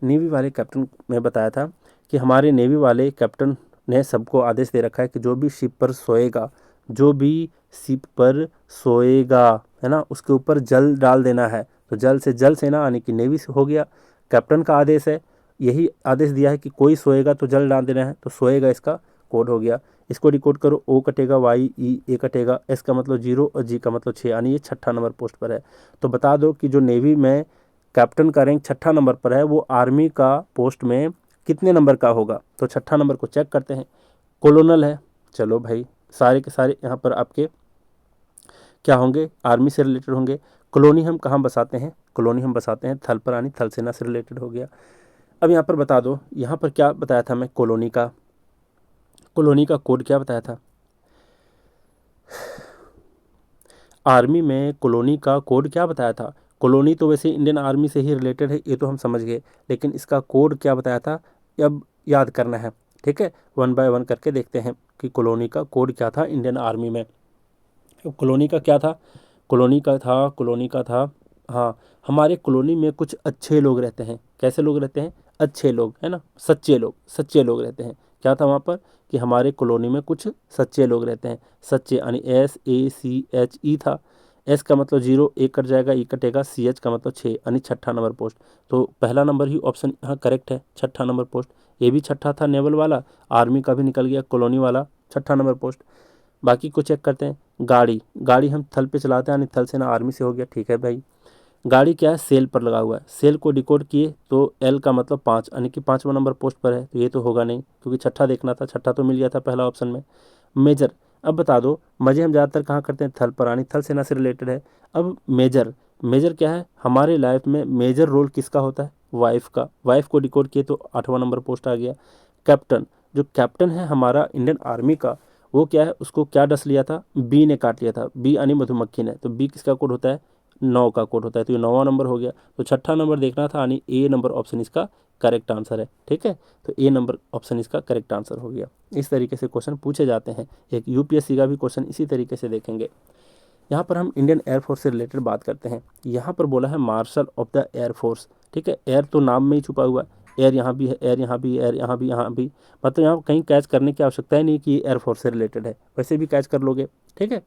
नेवी वाले कैप्टन में बताया था कि हमारे नेवी वाले कैप्टन ने सबको आदेश दे रखा है कि जो भी शिप पर सोएगा, जो भी शिप पर सोएगा, है ना, उसके ऊपर जल डाल देना है। तो जल से जल सेना, यानी कि नेवी से हो गया, कैप्टन का आदेश है, यही आदेश दिया है कि कोई सोएगा तो जल डाल देना है, तो सोएगा इसका कोड हो गया। इसको डिकोड करो, ओ कटेगा, वाई ई, ए कटेगा, एस का मतलब 0 और जी का मतलब 6, यानी ये 6ठा नंबर पोस्ट पर है। तो बता दो कि जो नेवी में कैप्टन का रैंक 6ठा नंबर पर है, वो आर्मी का पोस्ट में कितने नंबर का होगा। तो 6ठा नंबर को चेक करते हैं, कोलोनल है। चलो भाई, सारे के सारे यहाँ पर आपके क्या होंगे, आर्मी से रिलेटेड होंगे। कॉलोनी हम कहाँ बसाते हैं, कॉलोनी हम बसाते हैं थल पर, यानी थल सेना से रिलेटेड हो गया। अब यहाँ पर बता दो, यहाँ पर क्या बताया था मैं, कॉलोनी का कोड क्या बताया था, आर्मी में कॉलोनी का कोड क्या बताया था। कॉलोनी तो वैसे इंडियन आर्मी से ही रिलेटेड है, ये तो हम समझ गए, लेकिन इसका कोड क्या बताया था, अब याद करना है, ठीक है। 1 बाय 1 करके देखते हैं कि कॉलोनी का कोड क्या था इंडियन आर्मी में। कॉलोनी का क्या था, कॉलोनी का था, हाँ, हमारे कॉलोनी में कुछ अच्छे लोग रहते हैं। कैसे लोग रहते हैं, अच्छे लोग, है ना, सच्चे लोग रहते हैं। क्या था वहाँ पर कि हमारे कॉलोनी में कुछ सच्चे लोग रहते हैं, सच्चे, यानी SACHE था। एस का मतलब 0, ए कट जाएगा, ई कटेगा, CH का मतलब 6, यानी 6ठा नंबर पोस्ट। तो पहला नंबर ही ऑप्शन यहाँ करेक्ट है, 6ठा नंबर पोस्ट। ये भी 6ठा था नेवल वाला, आर्मी का भी निकल गया, कॉलोनी वाला 6ठा नंबर पोस्ट। बाकी को चेक करते हैं। गाड़ी हम थल पे चलाते हैं, यानी थल सेना आर्मी से हो गया, ठीक है भाई। गाड़ी क्या है, सेल पर लगा हुआ है, सेल को डिकोड किए तो एल का मतलब 5, यानी कि 5वां नंबर पोस्ट पर है, तो ये तो होगा नहीं, क्योंकि 6ठा देखना था, 6ठा तो मिल गया था पहला ऑप्शन में। मेजर, अब बता दो, मजे हम ज़्यादातर कहाँ करते हैं, थल पर, यानी थल सेना से रिलेटेड है। अब मेजर क्या है, हमारे लाइफ में मेजर रोल किसका होता है, वाइफ का। वाइफ को डिकोड किए तो 8वां नंबर पोस्ट आ गया। कैप्टन, जो कैप्टन है हमारा इंडियन आर्मी का, वो क्या है, उसको क्या डस लिया था, बी ने काट लिया था, बी यानी मधुमक्खी ने, तो बी किसका कोड होता है, 9 का कोड होता है, तो ये 9वां नंबर हो गया। तो 6ठा नंबर देखना था, यानी ए नंबर ऑप्शन इसका करेक्ट आंसर है, ठीक है। तो ए नंबर ऑप्शन इसका करेक्ट आंसर हो गया। इस तरीके से क्वेश्चन पूछे जाते हैं, एक UPSC का भी क्वेश्चन इसी तरीके से देखेंगे। यहाँ पर हम इंडियन एयरफोर्स से रिलेटेड बात करते हैं। यहाँ पर बोला है मार्शल ऑफ द एयरफोर्स, ठीक है। एयर तो नाम में ही छुपा हुआ है, एयर यहाँ भी है, एयर यहाँ भी, एयर यहाँ भी, यहाँ भी, मतलब यहाँ कहीं कैच करने की आवश्यकता ही नहीं कि ये एयरफोर्स से रिलेटेड है, वैसे भी कैच कर लोगे, ठीक है।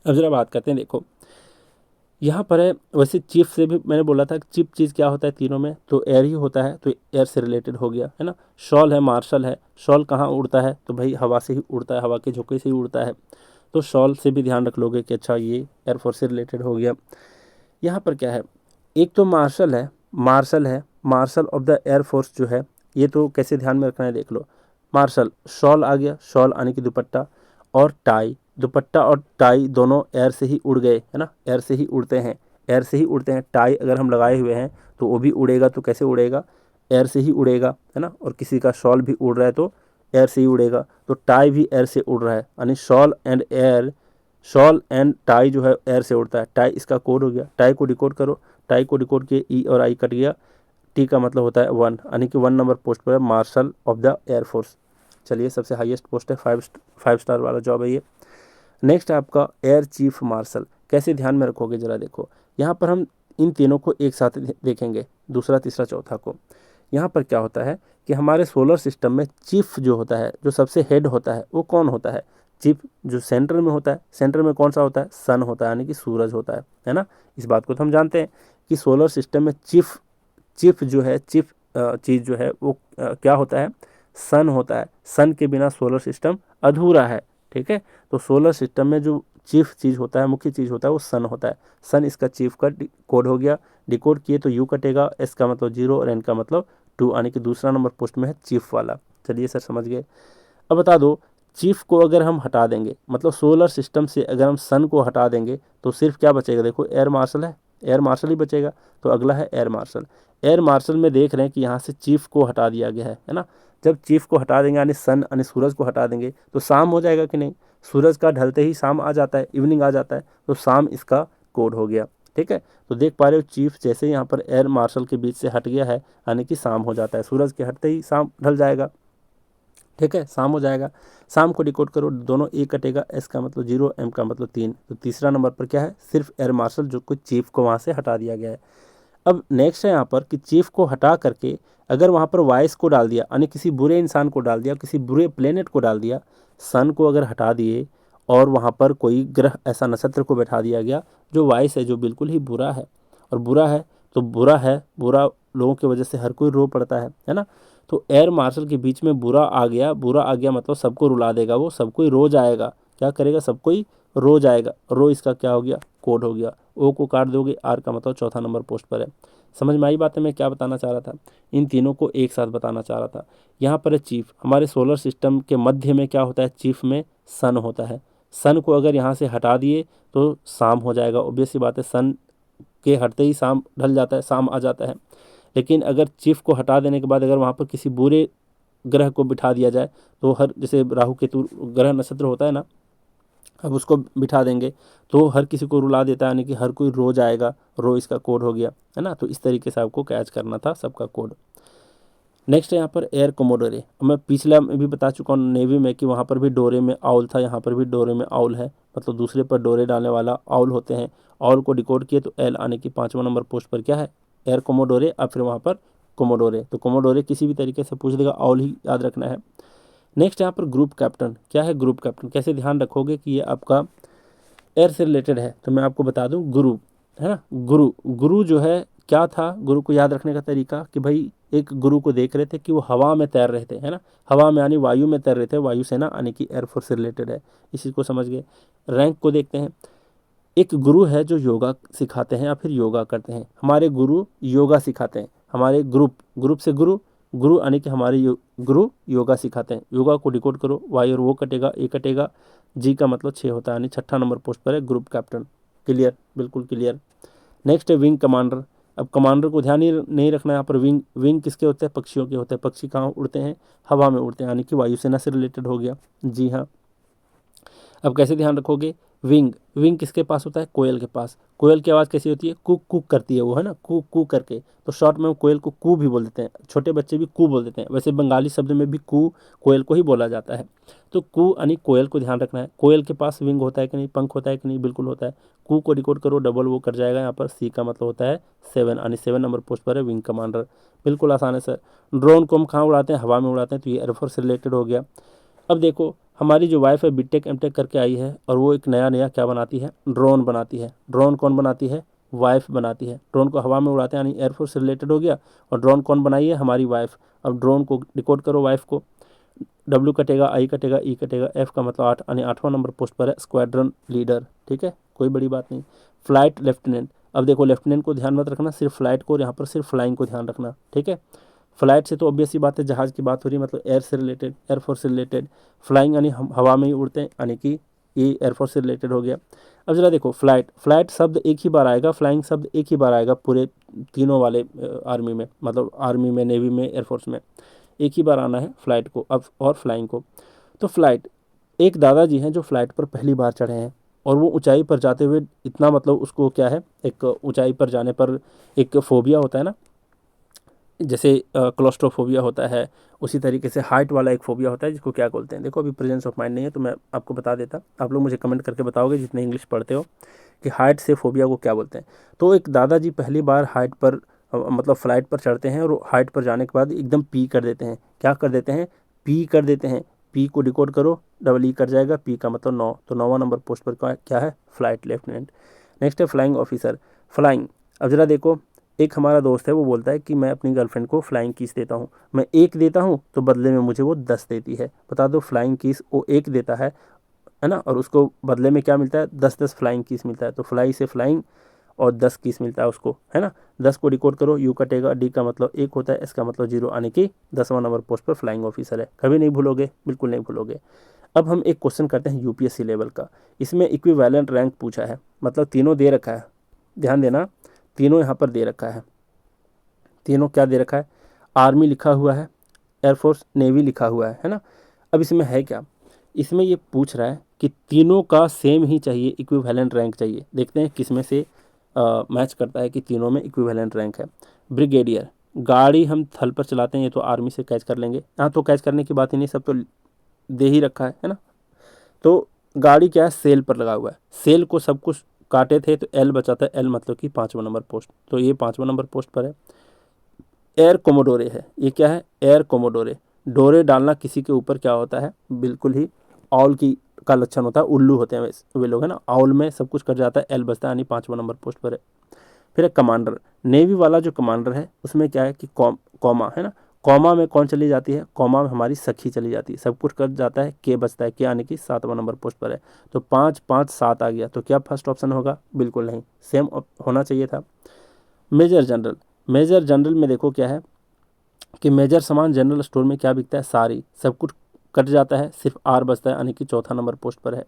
अब जरा बात करते हैं, देखो यहाँ पर है, वैसे चीफ से भी मैंने बोला था कि चीफ चीज़ क्या होता है तीनों में, तो एयर ही होता है, तो एयर से रिलेटेड हो गया, है ना। शॉल है, मार्शल है, शॉल कहाँ उड़ता है, तो भाई हवा से ही उड़ता है, हवा के झोंके से ही उड़ता है, तो शॉल से भी ध्यान रख लोगे कि अच्छा ये एयरफोर्स से रिलेटेड हो गया। यहाँ पर क्या है, एक तो मार्शल है, मार्शल ऑफ द एयरफोर्स जो है, ये तो कैसे ध्यान में रखना है देख लो। मार्शल, शॉल आ गया, शॉल आने की दुपट्टा, और टाई, दुपट्टा और टाई दोनों एयर से ही उड़ गए, है ना, एयर से ही उड़ते हैं, एयर से ही उड़ते हैं। टाई अगर हम लगाए हुए हैं तो वो भी उड़ेगा, तो कैसे उड़ेगा, एयर से ही उड़ेगा, है ना। और किसी का शॉल भी उड़ रहा है तो एयर से ही उड़ेगा, तो टाई भी एयर से उड़ रहा है, यानी shawl and air, shawl and tie जो है एयर से उड़ता है। टाई इसका कोड हो गया, टाई को डिकोड करो, टाई को डिकोड किए ई और आई कट गया, टी का मतलब होता है 1, यानी कि 1 नंबर पोस्ट पर है मार्शल ऑफ द एयरफोर्स। चलिए, सबसे हाईएस्ट पोस्ट है, 5 स्टार वाला जॉब है ये। नेक्स्ट है आपका एयर चीफ मार्शल, कैसे ध्यान में रखोगे जरा देखो। यहाँ पर हम इन तीनों को एक साथ देखेंगे, दूसरा तीसरा चौथा को। यहाँ पर क्या होता है कि हमारे सोलर सिस्टम में चीफ जो होता है, जो सबसे हेड होता है, वो कौन होता है, चीफ जो सेंटर में होता है। सेंटर में कौन सा होता है, सन होता है, यानी कि सूरज होता है ना। इस बात को तो हम जानते हैं कि सोलर सिस्टम में चीफ जो है, चीफ चीज़ जो है वो क्या होता है, सन होता है। सन के बिना सोलर सिस्टम अधूरा है, ठीक है। तो सोलर सिस्टम में जो चीफ चीज़ होता है, मुख्य चीज़ होता है, वो सन होता है। सन इसका चीफ का कोड हो गया, डिकोड किए तो यू कटेगा, एस का मतलब 0 और एन का मतलब 2, यानी कि दूसरा नंबर पोस्ट में है चीफ वाला। चलिए सर, समझ गए। अब बता दो, चीफ को अगर हम हटा देंगे, मतलब सोलर सिस्टम से अगर हम सन को हटा देंगे तो सिर्फ क्या बचेगा, देखो एयर मार्शल है, एयर मार्शल ही बचेगा। तो अगला है एयर मार्शल। एयर मार्शल में देख रहे हैं कि यहाँ से चीफ को हटा दिया गया है ना। जब चीफ को हटा देंगे, यानी सन यानी सूरज को हटा देंगे, तो शाम हो जाएगा कि नहीं। सूरज का ढलते ही शाम आ जाता है, इवनिंग आ जाता है, तो शाम इसका कोड हो गया, ठीक है। तो देख पा रहे हो, चीफ जैसे यहाँ पर एयर मार्शल के बीच से हट गया है, यानी कि शाम हो जाता है, सूरज के हटते ही शाम ढल जाएगा, ठीक है, शाम हो जाएगा। शाम को डिकोड करो, दोनों ए कटेगा, एस का मतलब 0, एम का मतलब 3। तो तीसरा नंबर पर क्या है, सिर्फ एयर मार्शल, जो कुछ चीफ को वहाँ से हटा दिया गया है। अब नेक्स्ट है यहाँ पर कि चीफ को हटा करके अगर वहाँ पर वाइस को डाल दिया, यानी किसी बुरे इंसान को डाल दिया, किसी बुरे प्लेनेट को डाल दिया, सन को अगर हटा दिए और वहाँ पर कोई ग्रह ऐसा नक्षत्र को बैठा दिया गया जो वाइस है, जो बिल्कुल ही बुरा है, और बुरा है तो बुरा है, बुरा लोगों की वजह से हर कोई रो पड़ता है ना। तो एयर मार्शल के बीच में बुरा आ गया, बुरा आ गया मतलब सबको रुला देगा, वो सब कोई रो जाएगा, क्या करेगा, सब कोई रो जाएगा। रो इसका क्या हो गया, कोड हो गया। ओ को काट दोगे, आर का मतलब चौथा नंबर पोस्ट पर है। समझ में आई बात है मैं क्या बताना चाह रहा था, इन तीनों को एक साथ बताना चाह रहा था। यहाँ पर है चीफ, हमारे सोलर सिस्टम के मध्य में क्या होता है, चीफ में सन होता है। सन को अगर यहाँ से हटा दिए तो शाम हो जाएगा, ऑब्वियस सी बात है, सन के हटते ही शाम ढल जाता है, शाम आ जाता है। लेकिन अगर चीफ को हटा देने के बाद अगर वहाँ पर किसी बुरे ग्रह को बिठा दिया जाए, तो हर, जैसे राहु केतु ग्रह नक्षत्र होता है ना, अब उसको बिठा देंगे तो हर किसी को रुला देता है, यानी कि हर कोई रो जाएगा, रो इसका कोड हो गया, है ना। तो इस तरीके से आपको कैच करना था सबका कोड। नेक्स्ट है यहाँ पर एयर कोमोडोरे। मैं पिछला में भी बता चुका हूँ नेवी में कि वहाँ पर भी डोरे में आउल था, यहाँ पर भी डोरे में आउल है, मतलब दूसरे पर डोरे डालने वाला आउल होते हैं। आउल को डिकोड किए तो एल आने की 5वां नंबर पोस्ट पर क्या है, एयर कोमोडोरे, और फिर वहाँ पर कोमोडोरे। तो कोमोडोरे किसी भी तरीके से पूछ देगा, आउल ही याद रखना है। नेक्स्ट यहाँ पर ग्रुप कैप्टन, क्या है ग्रुप कैप्टन, कैसे ध्यान रखोगे कि ये आपका एयर से रिलेटेड है, तो मैं आपको बता दूं, गुरु है ना। गुरु जो है क्या था, गुरु को याद रखने का तरीका कि भाई एक गुरु को देख रहे थे कि वो हवा में तैर रहे थे, है ना, हवा में यानी वायु में तैर रहे थे, वायुसेना यानी कि एयरफोर्स से रिलेटेड है, इसी को समझ गए। रैंक को देखते हैं, एक गुरु है जो योगा सिखाते हैं या फिर योगा करते हैं, हमारे गुरु योगा सिखाते हैं। हमारे ग्रुप से गुरु यानी कि हमारे गुरु योगा सिखाते हैं। योगा को डिकोड करो, वाई और वो कटेगा, ए कटेगा, जी का मतलब 6 होता है, यानी 6ठा नंबर पोस्ट पर है ग्रुप कैप्टन। क्लियर, बिल्कुल क्लियर। नेक्स्ट है विंग कमांडर। अब कमांडर को ध्यान ही नहीं रखना है यहाँ पर, विंग किसके होते हैं, पक्षियों के होते हैं। पक्षी कहाँ उड़ते हैं, हवा में उड़ते हैं, यानी कि वायुसेना से रिलेटेड हो गया। जी हाँ। अब कैसे ध्यान रखोगे, विंग, विंग किसके पास होता है? कोयल के पास। कोयल की आवाज़ कैसी होती है? कुक कुक करती है वो, है ना, कू कू करके, तो शॉर्ट में कोयल को कू भी बोल देते हैं, छोटे बच्चे भी कू बोल देते हैं। वैसे बंगाली शब्द में भी कू कोयल को ही बोला जाता है। तो कू यानी कोयल को ध्यान रखना है। कोयल के पास विंग होता है कि नहीं, पंख होता है कि नहीं? बिल्कुल होता है। कू को डिकोड करो, डबल वो कर जाएगा यहाँ पर, सी का मतलब होता है 7, यानी 7 नंबर पोस्ट पर है विंग कमांडर। बिल्कुल आसान है सर। ड्रोन को हम कहाँ उड़ाते हैं? हवा में उड़ाते हैं, तो ये एयरफोर्स से रिलेटेड हो गया। अब देखो हमारी जो वाइफ है बीटेक एमटेक करके आई है और वो एक नया नया क्या बनाती है? ड्रोन बनाती है। ड्रोन कौन बनाती है? वाइफ बनाती है। ड्रोन को हवा में उड़ाते हैं, यानी एयरफोर्स से रिलेटेड हो गया। और ड्रोन कौन बनाई है? हमारी वाइफ। अब ड्रोन को डिकोड करो, वाइफ को, डब्ल्यू कटेगा, आई कटेगा, ई कटेगा, एफ का मतलब 8, यानी 8वां नंबर पोस्ट पर है स्क्वाड्रन लीडर। ठीक है, कोई बड़ी बात नहीं। फ्लाइट लेफ्टिनेंट, अब देखो लेफ्टिनेंट को ध्यान मत रखना, सिर्फ फ्लाइट को, और यहाँ पर सिर्फ फ्लाइंग को ध्यान रखना। ठीक है, फ्लाइट से तो ऑब्वियस सी बात है, जहाज़ की बात हो रही है, मतलब एयर से रिलेटेड, एयरफोर्स से रिलेटेड। फ्लाइंग यानी हम हवा में ही उड़ते हैं, यानी कि ये एयरफोर्स से रिलेटेड हो गया। अब जरा देखो फ्लाइट, फ्लाइट शब्द एक ही बार आएगा, फ्लाइंग शब्द एक ही बार आएगा पूरे तीनों वाले आर्मी में, मतलब आर्मी में, नेवी में, एयरफोर्स में एक ही बार आना है फ्लाइट को अब, और फ्लाइंग को। तो फ्लाइट, एक दादाजी हैं जो फ्लाइट पर पहली बार चढ़े हैं, और वो ऊंचाई पर जाते हुए इतना, मतलब उसको क्या है, एक ऊंचाई पर जाने पर एक फोबिया होता है ना, जैसे क्लोस्ट्रोफोबिया होता है, उसी तरीके से हाइट वाला एक फोबिया होता है, जिसको क्या बोलते हैं? देखो अभी प्रेजेंस ऑफ माइंड नहीं है तो मैं आपको बता देता, आप लोग मुझे कमेंट करके बताओगे जितने इंग्लिश पढ़ते हो कि हाइट से फोबिया को क्या बोलते हैं। तो एक दादाजी पहली बार हाइट पर मतलब फ्लाइट पर चढ़ते हैं, और हाइट पर जाने के बाद एकदम पी कर देते हैं। क्या कर देते हैं? पी कर देते हैं। पी को डिकोड करो, डबल ई कर जाएगा, पी का मतलब 9, तो 9वां नंबर पोस्ट पर क्या है? Flight lieutenant. नेक्स्ट है फ्लाइंग ऑफिसर। फ्लाइंग, अब जरा देखो, एक हमारा दोस्त है वो बोलता है कि मैं अपनी गर्लफ्रेंड को फ्लाइंग किस देता हूँ, मैं एक देता हूँ तो बदले में मुझे वो 10 देती है। बता दो, फ्लाइंग किस वो एक देता है ना, और उसको बदले में क्या मिलता है? 10-10 फ्लाइंग किस मिलता है। तो फ्लाई से फ्लाइंग, और 10 किस मिलता है उसको, है ना। 10 को डिकोड करो, यू कटेगा, डी का मतलब 1 होता है, एस का मतलब 0, यानी कि 10वां नंबर पोस्ट पर फ्लाइंग ऑफिसर है। कभी नहीं भूलोगे, बिल्कुल नहीं भूलोगे। अब हम एक क्वेश्चन करते हैं यूपीएससी लेवल का। इसमें इक्विवेलेंट रैंक पूछा है, मतलब तीनों दे रखा है, ध्यान देना, तीनों यहाँ पर दे रखा है। तीनों क्या दे रखा है? आर्मी लिखा हुआ है, एयरफोर्स, नेवी लिखा हुआ है ना। अब इसमें है क्या? इसमें ये पूछ रहा है कि तीनों का सेम ही चाहिए, इक्विवेलेंट रैंक चाहिए। देखते हैं किसमें से मैच करता है कि तीनों में इक्विवेलेंट रैंक है। ब्रिगेडियर, गाड़ी हम थल पर चलाते हैं, ये तो आर्मी से कैच कर लेंगे, यहाँ तो कैच करने की बात ही नहीं, सब तो दे ही रखा है ना। तो गाड़ी क्या है? सेल पर लगा हुआ है, सेल को सब कुछ काटे थे तो एल बचा था, एल मतलब कि 5वां नंबर पोस्ट, तो ये 5वां नंबर पोस्ट पर है। एयर कोमोडोरे है, ये क्या है? एयर कोमोडोरे। डोरे डालना किसी के ऊपर क्या होता है? बिल्कुल ही आउल की का लक्षण होता है, उल्लू होते हैं वे लोग, है ना, आउल में सब कुछ कर जाता है, एल बचता है, यानी 5वां नंबर पोस्ट पर है। फिर है कमांडर। नेवी वाला जो कमांडर है उसमें क्या है कि कॉमा है ना, कॉमा में कौन चली जाती है? कॉमा में हमारी सखी चली जाती है, सब कुछ कर जाता है, के बचता है, के आने की 7वां नंबर पोस्ट पर है। तो 5 5 7 आ गया, तो क्या फर्स्ट ऑप्शन होगा? बिल्कुल नहीं, सेम होना चाहिए था। मेजर जनरल, मेजर जनरल में देखो क्या है कि मेजर सामान जनरल स्टोर में क्या बिकता है? सारी, सब कुछ कट जाता है, सिर्फ आर बचता है, यानी कि चौथा नंबर पोस्ट पर है।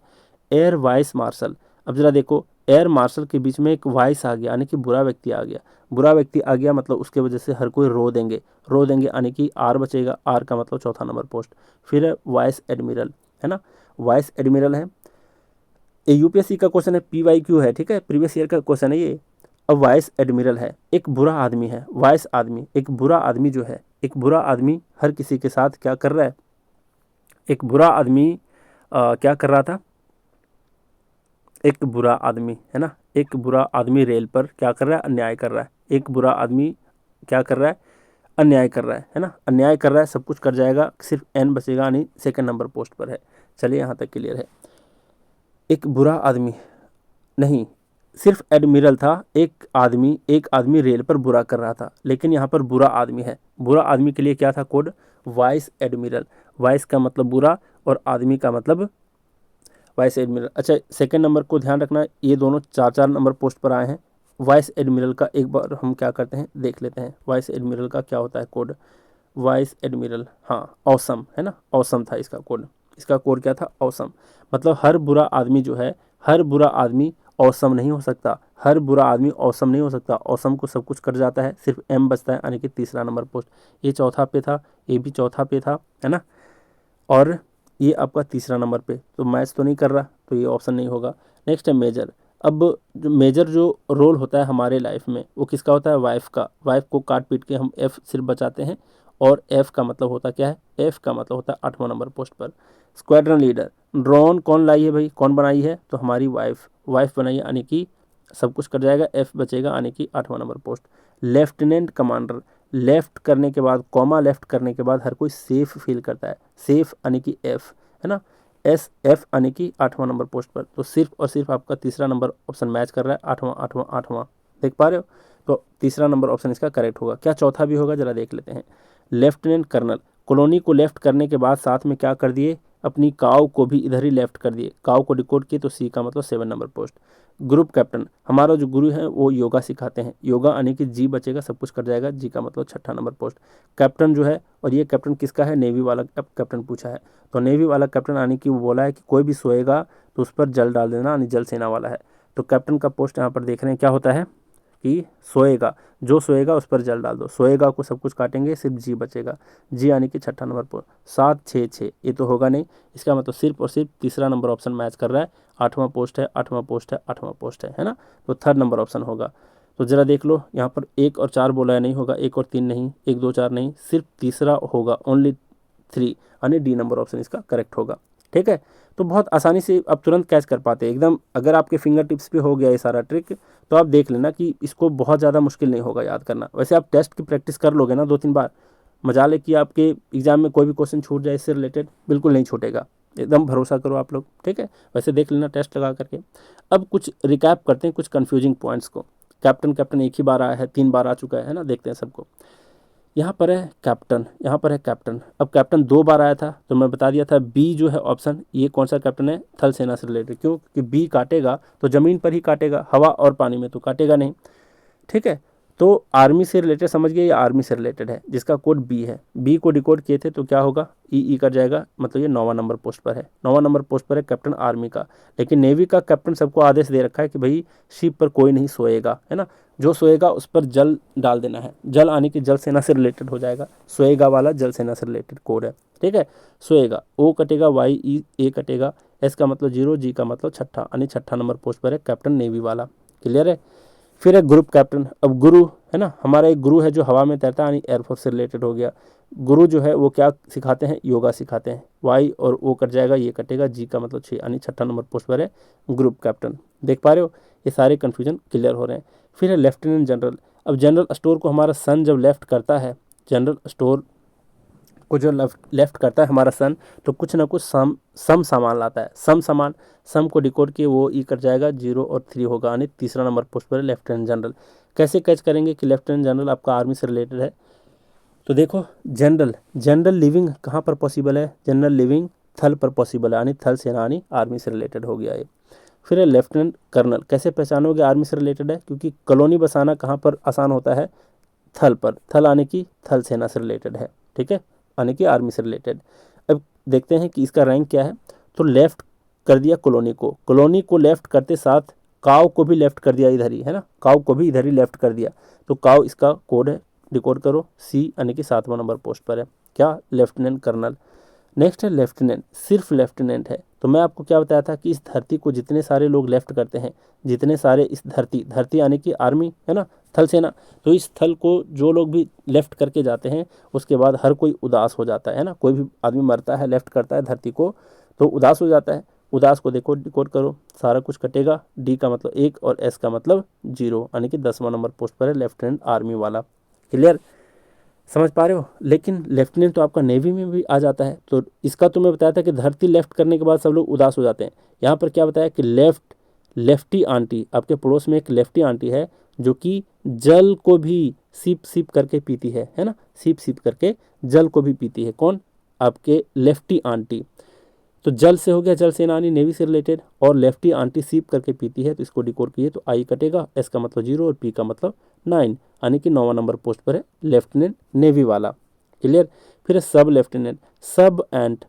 एयर वाइस मार्शल, अब जरा देखो, एयर मार्शल के बीच में एक वाइस आ गया, यानी कि बुरा व्यक्ति आ गया। बुरा व्यक्ति आ गया मतलब उसके वजह से हर कोई रो देंगे, रो देंगे, यानी कि आर बचेगा, आर का मतलब चौथा नंबर पोस्ट। फिर है वाइस एडमिरल, है ना, वाइस एडमिरल है। ये यूपीएससी का क्वेश्चन है, PYQ है, ठीक है, प्रीवियस ईयर का क्वेश्चन है ये। अब वाइस एडमिरल है, एक बुरा आदमी है, वाइस आदमी, एक बुरा आदमी जो है, एक बुरा आदमी हर किसी के साथ क्या कर रहा है? एक बुरा आदमी क्या कर रहा था? एक बुरा आदमी, है ना, एक बुरा आदमी रेल पर क्या कर रहा है? अन्याय कर रहा है। एक बुरा आदमी क्या कर रहा है? अन्याय कर रहा है ना, अन्याय कर रहा है, सब कुछ कर जाएगा, सिर्फ एन बचेगा, नहीं, सेकंड नंबर पोस्ट पर है। चलिए यहाँ तक क्लियर है। एक बुरा आदमी नहीं, सिर्फ एडमिरल था, एक आदमी रेल पर बुरा कर रहा था, लेकिन यहाँ पर बुरा आदमी है। बुरा आदमी के लिए क्या था कोड? Vice admiral. वाइस का मतलब बुरा, और आदमी का मतलब वाइस एडमिरल। अच्छा, सेकंड नंबर को ध्यान रखना, ये दोनों 4-4 नंबर पोस्ट पर आए हैं। वाइस एडमिरल का एक बार हम क्या करते हैं देख लेते हैं, वाइस एडमिरल का क्या होता है कोड? वाइस एडमिरल, हाँ, ऑसम, है ना, ऑसम था इसका कोड। इसका कोड क्या था? ऑसम। मतलब हर बुरा आदमी जो है, हर बुरा आदमी ऑसम नहीं हो सकता, हर बुरा आदमी ऑसम नहीं हो सकता। ऑसम को सब कुछ कर जाता है, सिर्फ एम बचता है, यानी कि तीसरा नंबर पोस्ट। ये चौथा पे था, ये भी चौथा पे था, है ना, और ये आपका तीसरा नंबर पे, तो मैच तो नहीं कर रहा, तो ये ऑप्शन नहीं होगा। नेक्स्ट है मेजर। अब जो मेजर जो रोल होता है हमारे लाइफ में वो किसका होता है, वाइफ का। वाइफ को काट पीट के हम एफ सिर्फ बचाते हैं, और एफ का मतलब होता क्या है, एफ का मतलब होता है 8वां नंबर पोस्ट पर। स्क्वाड्रन लीडर, ड्रोन कौन लाई है भाई, कौन बनाई है, तो हमारी वाइफ, वाइफ बनाई है, यानी कि सब कुछ कट जाएगा, एफ बचेगा, यानी कि 8वां number post. Lieutenant commander, left करने के बाद, कॉमा लेफ्ट करने के बाद हर कोई सेफ फील करता है, सेफ यानी कि एफ, है ना, एस एफ यानी कि 8वां नंबर पोस्ट पर। तो सिर्फ और सिर्फ आपका तीसरा नंबर ऑप्शन मैच कर रहा है, 8वां 8वां 8वां, देख पा रहे हो। तो तीसरा नंबर ऑप्शन इसका करेक्ट होगा। क्या चौथा भी होगा, जरा देख लेते हैं। लेफ्टिनेंट कर्नल, कॉलोनी को लेफ्ट करने के बाद साथ में क्या कर दिए, अपनी काव को भी इधर ही लेफ्ट कर दिए, काव को डिकोड किए, तो सी का मतलब 7 नंबर पोस्ट। ग्रुप कैप्टन, हमारा जो गुरु है वो योगा सिखाते हैं, योगा यानी कि जी बचेगा, सब कुछ कट जाएगा, जी का मतलब 6ठा नंबर पोस्ट। कैप्टन जो है, और ये कैप्टन किसका है, नेवी वाला कैप्टन पूछा है, तो नेवी वाला कैप्टन यानी कि वो बोला है कि कोई भी सोएगा तो उस पर जल डाल देना, यानी जल सेना वाला है। तो कैप्टन का पोस्ट यहाँ पर देख रहे हैं क्या होता है कि सोएगा, जो सोएगा उस पर जल डाल दो, सोएगा को सब कुछ काटेंगे, सिर्फ जी बचेगा, जी यानी कि 6ठा नंबर पर। 7 6 6 ये तो होगा नहीं, इसका मतलब सिर्फ और सिर्फ तीसरा नंबर ऑप्शन मैच कर रहा है, 8वां पोस्ट है, 8वां पोस्ट है, 8वां पोस्ट है ना, तो थर्ड नंबर ऑप्शन होगा। तो जरा देख लो यहाँ पर 1 और 4 बोला है, नहीं होगा, 1 और 3 नहीं, 1 2 4 नहीं, सिर्फ तीसरा होगा, ओनली 3, यानी डी नंबर ऑप्शन इसका करेक्ट होगा। ठीक है, तो बहुत आसानी से आप तुरंत कैच कर पाते हैं एकदम, अगर आपके फिंगर टिप्स पे हो गया ये सारा ट्रिक, तो आप देख लेना कि इसको बहुत ज़्यादा मुश्किल नहीं होगा याद करना। वैसे आप टेस्ट की प्रैक्टिस कर लोगे ना 2-3 बार, मजाल है कि आपके एग्जाम में कोई भी क्वेश्चन छूट जाए इससे रिलेटेड, बिल्कुल नहीं छूटेगा, एकदम भरोसा करो आप लोग। ठीक है, वैसे देख लेना टेस्ट लगा करके। अब कुछ रिकैप करते हैं कुछ कन्फ्यूजिंग पॉइंट्स को। कैप्टन कैप्टन एक ही बार आया है, 3 बार आ चुका है ना, देखते हैं सबको। यहाँ पर है कैप्टन, यहाँ पर है कैप्टन। अब कैप्टन 2 बार आया था, तो मैं बता दिया था बी जो है ऑप्शन, ये कौन सा कैप्टन है, थल सेना से रिलेटेड। क्यों, कि बी काटेगा तो ज़मीन पर ही काटेगा, हवा और पानी में तो काटेगा नहीं। ठीक है, तो आर्मी से रिलेटेड समझ गए, ये आर्मी से रिलेटेड है, जिसका कोड बी है, बी को डिकोड किए थे तो क्या होगा, ई कर जाएगा, मतलब ये 9वां नंबर पोस्ट पर है, 9वां नंबर पोस्ट पर है कैप्टन आर्मी का। लेकिन नेवी का कैप्टन सबको आदेश दे रखा है कि भाई शिप पर कोई नहीं सोएगा, है ना, जो सोएगा उस पर जल डाल देना है, जल आने की जल सेना से रिलेटेड हो जाएगा, सोएगा वाला जल सेना से रिलेटेड कोड है। ठीक है, सोएगा, ओ कटेगा, वाई ई ए कटेगा, एस का मतलब 0, जी का मतलब 6ठा, यानी 6ठा नंबर पोस्ट पर है कैप्टन नेवी वाला। क्लियर है। फिर है ग्रुप कैप्टन। अब गुरु है ना, हमारा एक गुरु है जो हवा में तैरता है, यानी एयरफोर्स से रिलेटेड हो गया। गुरु जो है वो क्या सिखाते हैं, योगा सिखाते हैं, वाई और ओ कट जाएगा, ये कटेगा, जी का मतलब 6, यानी 6ठा नंबर पोस्ट पर है ग्रुप कैप्टन। देख पा रहे हो, ये सारे कन्फ्यूजन क्लियर हो रहे हैं। फिर है लेफ्टिनेंट जनरल। अब जनरल स्टोर को हमारा सन जब लेफ्ट करता है, जनरल स्टोर को जो लेफ्ट करता है हमारा सन, तो कुछ ना कुछ सम सामान लाता है, सम सामान, सम को डिकोड किए वो ई कर जाएगा, 0 और 3 होगा, यानी तीसरा नंबर पोस्ट पर है लेफ्टिनेंट जनरल। कैसे कैच करेंगे कि लेफ्टिनेंट जनरल आपका आर्मी से रिलेटेड है, तो देखो जनरल, जनरल लिविंग कहाँ पर पॉसिबल है, जनरल लिविंग थल पर पॉसिबल है, यानी थल सेना, यानी आर्मी से रिलेटेड हो गया ये। फिर है लेफ्टिनेंट कर्नल। कैसे पहचानोगे आर्मी से रिलेटेड है, क्योंकि कॉलोनी बसाना कहाँ पर आसान होता है, थल पर, थल आने की थल सेना से रिलेटेड है। ठीक है, आने की आर्मी से रिलेटेड। अब देखते हैं कि इसका रैंक क्या है। तो लेफ्ट कर दिया कॉलोनी को, कॉलोनी को लेफ्ट करते साथ काव को भी लेफ्ट कर दिया इधर ही, है ना, काव को भी इधर ही लेफ्ट कर दिया, तो काव इसका कोड है, डिकोड करो, सी यानी कि 7वां नंबर पोस्ट पर है क्या, लेफ्टिनेंट कर्नल। नेक्स्ट है लेफ्टिनेंट, सिर्फ लेफ्टिनेंट है। तो मैं आपको क्या बताया था कि इस धरती को जितने सारे लोग लेफ्ट करते हैं, जितने सारे इस धरती, धरती यानी कि आर्मी है ना, थल सेना, तो इस थल को जो लोग भी लेफ्ट करके जाते हैं उसके बाद हर कोई उदास हो जाता है ना, कोई भी आदमी मरता है लेफ्ट करता है धरती को तो उदास हो जाता है, उदास को देखो डिकोड करो, सारा कुछ कटेगा, डी का मतलब 1 और एस का मतलब 0, यानी कि 10वां नंबर पोस्ट पर है लेफ्टिनेंट आर्मी वाला। क्लियर, समझ पा रहे हो। लेकिन लेफ्टिनेंट तो आपका नेवी में भी आ जाता है, तो इसका तो मैं बताया था कि धरती लेफ्ट करने के बाद सब लोग उदास हो जाते हैं, यहाँ पर क्या बताया कि लेफ्टी आंटी, आपके पड़ोस में एक लेफ्टी आंटी है जो कि जल को भी सिप सिप करके पीती है ना, सिप सिप करके जल को भी पीती है, कौन, आपके लेफ्टी आंटी। तो जल से हो गया जल सेनानी नेवी से रिलेटेड, और लेफ्टी आंटी सीप करके पीती है, तो इसको डिकोड किए तो आई कटेगा, एस का मतलब 0 और पी का मतलब 9, यानी कि 9वां नंबर पोस्ट पर है लेफ्टिनेंट नेवी वाला। क्लियर। फिर है सब लेफ्टिनेंट, सब एंट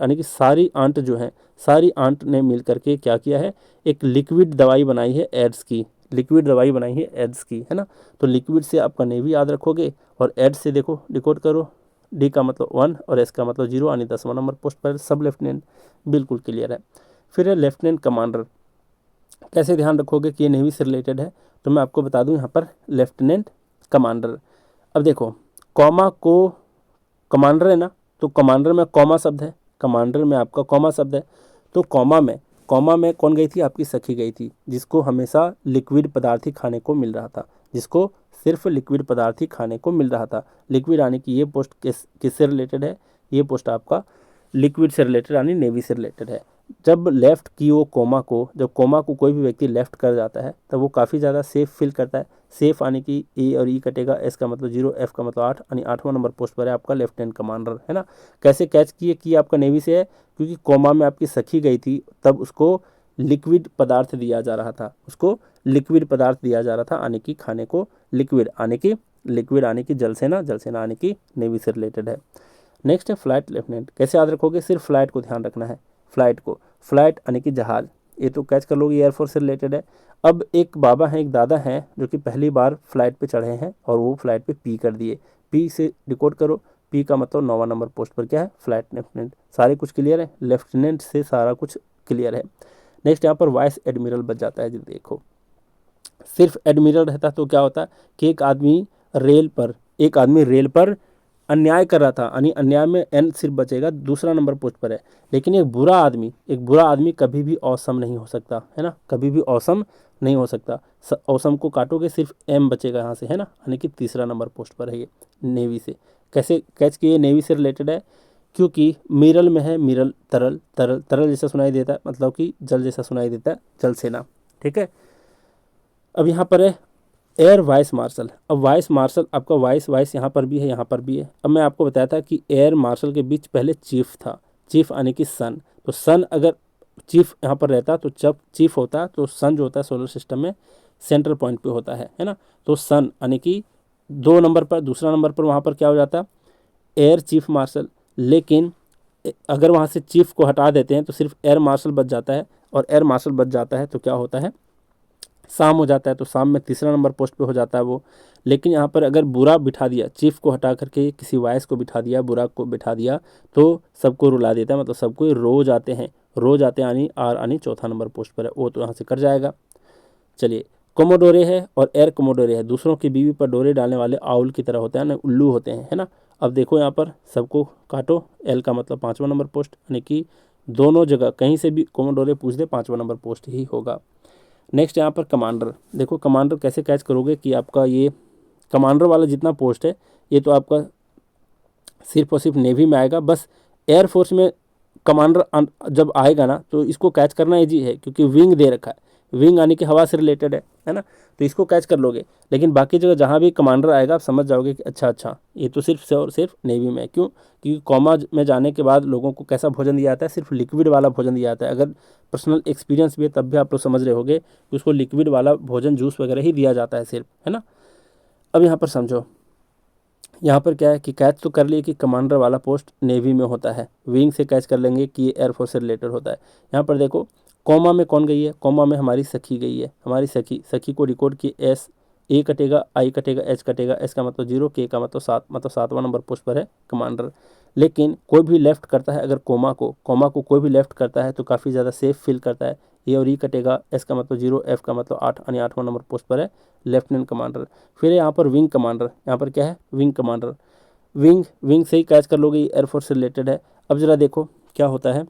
यानी कि सारी आंट जो है, सारी आंट ने मिल करके क्या किया है, एक लिक्विड दवाई बनाई है एड्स की, लिक्विड दवाई बनाई है एड्स की, है ना, तो लिक्विड से आपका नेवी याद रखोगे, और एड्स से देखो डिकोड करो, डी का मतलब 1 और एस का मतलब 0, यानी 10वां नंबर पोस्ट पर सब लेफ्टिनेंट। बिल्कुल क्लियर है। फिर है लेफ्टिनेंट कमांडर। कैसे ध्यान रखोगे कि ये नेवी से रिलेटेड है, तो मैं आपको बता दूं यहाँ पर लेफ्टिनेंट कमांडर। अब देखो कॉमा को, कमांडर है ना, तो कमांडर में कॉमा शब्द है, कमांडर में आपका कॉमा शब्द है। तो कॉमा में कौन गई थी, आपकी सखी गई थी, जिसको हमेशा लिक्विड पदार्थ ही खाने को मिल रहा था, जिसको सिर्फ लिक्विड पदार्थ ही खाने को मिल रहा था। लिक्विड यानी कि ये पोस्ट किससे रिलेटेड है, ये पोस्ट आपका लिक्विड से रिलेटेड यानी नेवी से रिलेटेड है। जब लेफ्ट की वो कोमा को, जब कोमा को कोई भी व्यक्ति लेफ्ट कर जाता है तब वो काफ़ी ज़्यादा सेफ फील करता है। सेफ आने की ए और ई कटेगा, एस का मतलब 0, एफ का मतलब 8, यानी 8वां नंबर पोस्ट पर है आपका लेफ्टिनेंट कमांडर, है ना। कैसे कैच किए कि आपका नेवी से है, क्योंकि कोमा में आपकी सखी गई थी, तब उसको लिक्विड पदार्थ दिया जा रहा था, उसको लिक्विड पदार्थ दिया जा रहा था, आने की खाने को लिक्विड, आने की जल सेना आने की नेवी से रिलेटेड है। नेक्स्ट है फ्लाइट लेफ्टिनेंट। कैसे याद रखोगे, सिर्फ फ्लाइट को ध्यान रखना है, फ्लाइट यानी कि जहाज, ये तो कैच कर लोगे, एयरफोर्स से रिलेटेड है। अब एक बाबा हैं, एक दादा हैं, जो कि पहली बार फ्लाइट पे चढ़े हैं और वो फ्लाइट पे पी कर दिए। पी से डिकोड करो, पी का मतलब 9वां नंबर पोस्ट पर क्या है, फ्लाइट लेफ्टिनेंट। सारे कुछ क्लियर है, लेफ्टिनेंट से सारा कुछ क्लियर है। नेक्स्ट यहाँ पर वाइस एडमिरल बच जाता है। जी देखो सिर्फ एडमिरल रहता तो क्या होता कि एक आदमी रेल पर अन्याय कर रहा था, यानी अन्याय में एन सिर्फ बचेगा, दूसरा नंबर पोस्ट पर है। लेकिन एक बुरा आदमी कभी भी औसम नहीं हो सकता, है ना, कभी भी औसम नहीं हो सकता। औसम को काटोगे सिर्फ एम बचेगा यहाँ से, है ना, यानी कि तीसरा नंबर पोस्ट पर है ये नेवी से। कैसे कैच किए, नेवी से रिलेटेड है, क्योंकि मिरल में है, मिरल तरल जैसा सुनाई देता है, मतलब कि जल जैसा सुनाई देता है, जल सेना, ठीक है। अब यहाँ पर है एयर वाइस मार्शल। अब वाइस मार्शल आपका वाइस यहाँ पर भी है, यहाँ पर भी है। अब मैं आपको बताया था कि एयर मार्शल के बीच पहले चीफ था, चीफ यानी कि सन। तो सन अगर चीफ यहाँ पर रहता, तो जब चीफ होता तो सन जो होता है सोलर सिस्टम में सेंट्रल पॉइंट पे होता है ना। तो सन यानी कि 2 नंबर पर, दूसरा नंबर पर वहाँ पर क्या हो जाता, एयर चीफ मार्शल। लेकिन अगर वहाँ से चीफ को हटा देते हैं तो सिर्फ एयर मार्शल बच जाता है, और एयर मार्शल बच जाता है तो क्या होता है, शाम हो जाता है। तो शाम में तीसरा नंबर पोस्ट पे हो जाता है वो। लेकिन यहाँ पर अगर बुरा बिठा दिया, चीफ को हटा करके किसी वाइस को बिठा दिया, बुरा को बिठा दिया, तो सबको रुला देता है, मतलब सबको रोज आते हैं यानी आर यानी चौथा नंबर पोस्ट पर है, वो तो यहाँ से कर जाएगा। चलिए कोमोडोरे है और एयर कोमोडोरे है, दूसरों की बीवी पर डोरे डालने वाले आउल की तरह होते हैं ना, उल्लू होते हैं, है ना। अब देखो यहाँ पर सबको काटो, एल का मतलब 5वां नंबर पोस्ट, यानी कि दोनों जगह कहीं से भी कोमोडोरे पूछ दे 5वां नंबर पोस्ट ही होगा। नेक्स्ट यहाँ पर कमांडर। देखो कमांडर कैसे कैच करोगे कि आपका ये कमांडर वाला जितना पोस्ट है ये तो आपका सिर्फ और सिर्फ नेवी में आएगा। बस एयरफोर्स में कमांडर जब आएगा ना तो इसको कैच करना ईजी है, क्योंकि विंग दे रखा है, विंग यानी कि हवा से रिलेटेड है ना, तो इसको कैच कर लोगे। लेकिन बाकी जगह जहाँ भी कमांडर आएगा आप समझ जाओगे कि अच्छा ये तो सिर्फ से और सिर्फ नेवी में है। क्यों, क्योंकि कॉमा में जाने के बाद लोगों को कैसा भोजन दिया जाता है, सिर्फ लिक्विड वाला भोजन दिया जाता है। अगर पर्सनल एक्सपीरियंस भी है तब भी आप लोग समझ रहे होगे कि उसको लिक्विड वाला भोजन, जूस वगैरह ही दिया जाता है सिर्फ, है ना। अब यहाँ पर समझो, यहाँ पर क्या है कि कैच तो कर लिए कि कमांडर वाला पोस्ट नेवी में होता है, विंग से कैच कर लेंगे कि ये एयरफोर्स से रिलेटेड होता है। यहाँ पर देखो कॉमा में कौन गई है, कॉमा में हमारी सखी गई है, हमारी सखी को रिकॉर्ड किए, एस, ए कटेगा, आई कटेगा, एच कटेगा, एस का मतलब 0, के का मतलब 7, मतलब 7वां नंबर पोस्ट पर है कमांडर। लेकिन कोई भी लेफ्ट करता है, अगर कॉमा को कोई भी लेफ्ट करता है तो काफ़ी ज़्यादा सेफ फील करता है। ए और ई कटेगा, एस का मतलब 0, एफ का मतलब 8, यानी 8वां नंबर पोस्ट पर है लेफ्टिनेंट कमांडर। फिर यहाँ पर विंग कमांडर, यहाँ पर क्या है, विंग कमांडर। विंग से ही कैच कर लोगे, एयरफोर्स से रिलेटेड है। अब जरा देखो क्या होता है,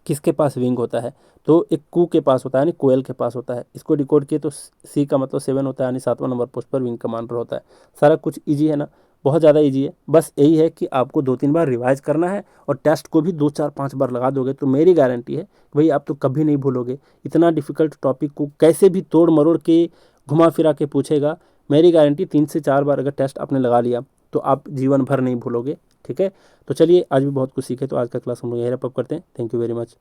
किसके पास विंग होता है, तो एक कू के पास होता है, यानी कोयल के पास होता है। इसको डिकोड किए तो सी का मतलब 7 होता है, यानी 7वां नंबर पोस्ट पर विंग कमांडर होता है। सारा कुछ ईजी है ना, बहुत ज़्यादा ईजी है। बस यही है कि आपको 2-3 बार रिवाइज करना है, और टेस्ट को भी 2-4-5 बार लगा दोगे तो मेरी गारंटी है कि भाई आप तो कभी नहीं भूलोगे। इतना डिफिकल्ट टॉपिक को कैसे भी तोड़ मरोड़ के घुमा फिरा के पूछेगा, मेरी गारंटी 3 से 4 बार अगर टेस्ट आपने लगा लिया तो आप जीवन भर नहीं भूलोगे, ठीक है। तो चलिए आज भी बहुत कुछ सीखे, तो आज का क्लास हम लोग यहीं रैप अप करते हैं। Thank you very much.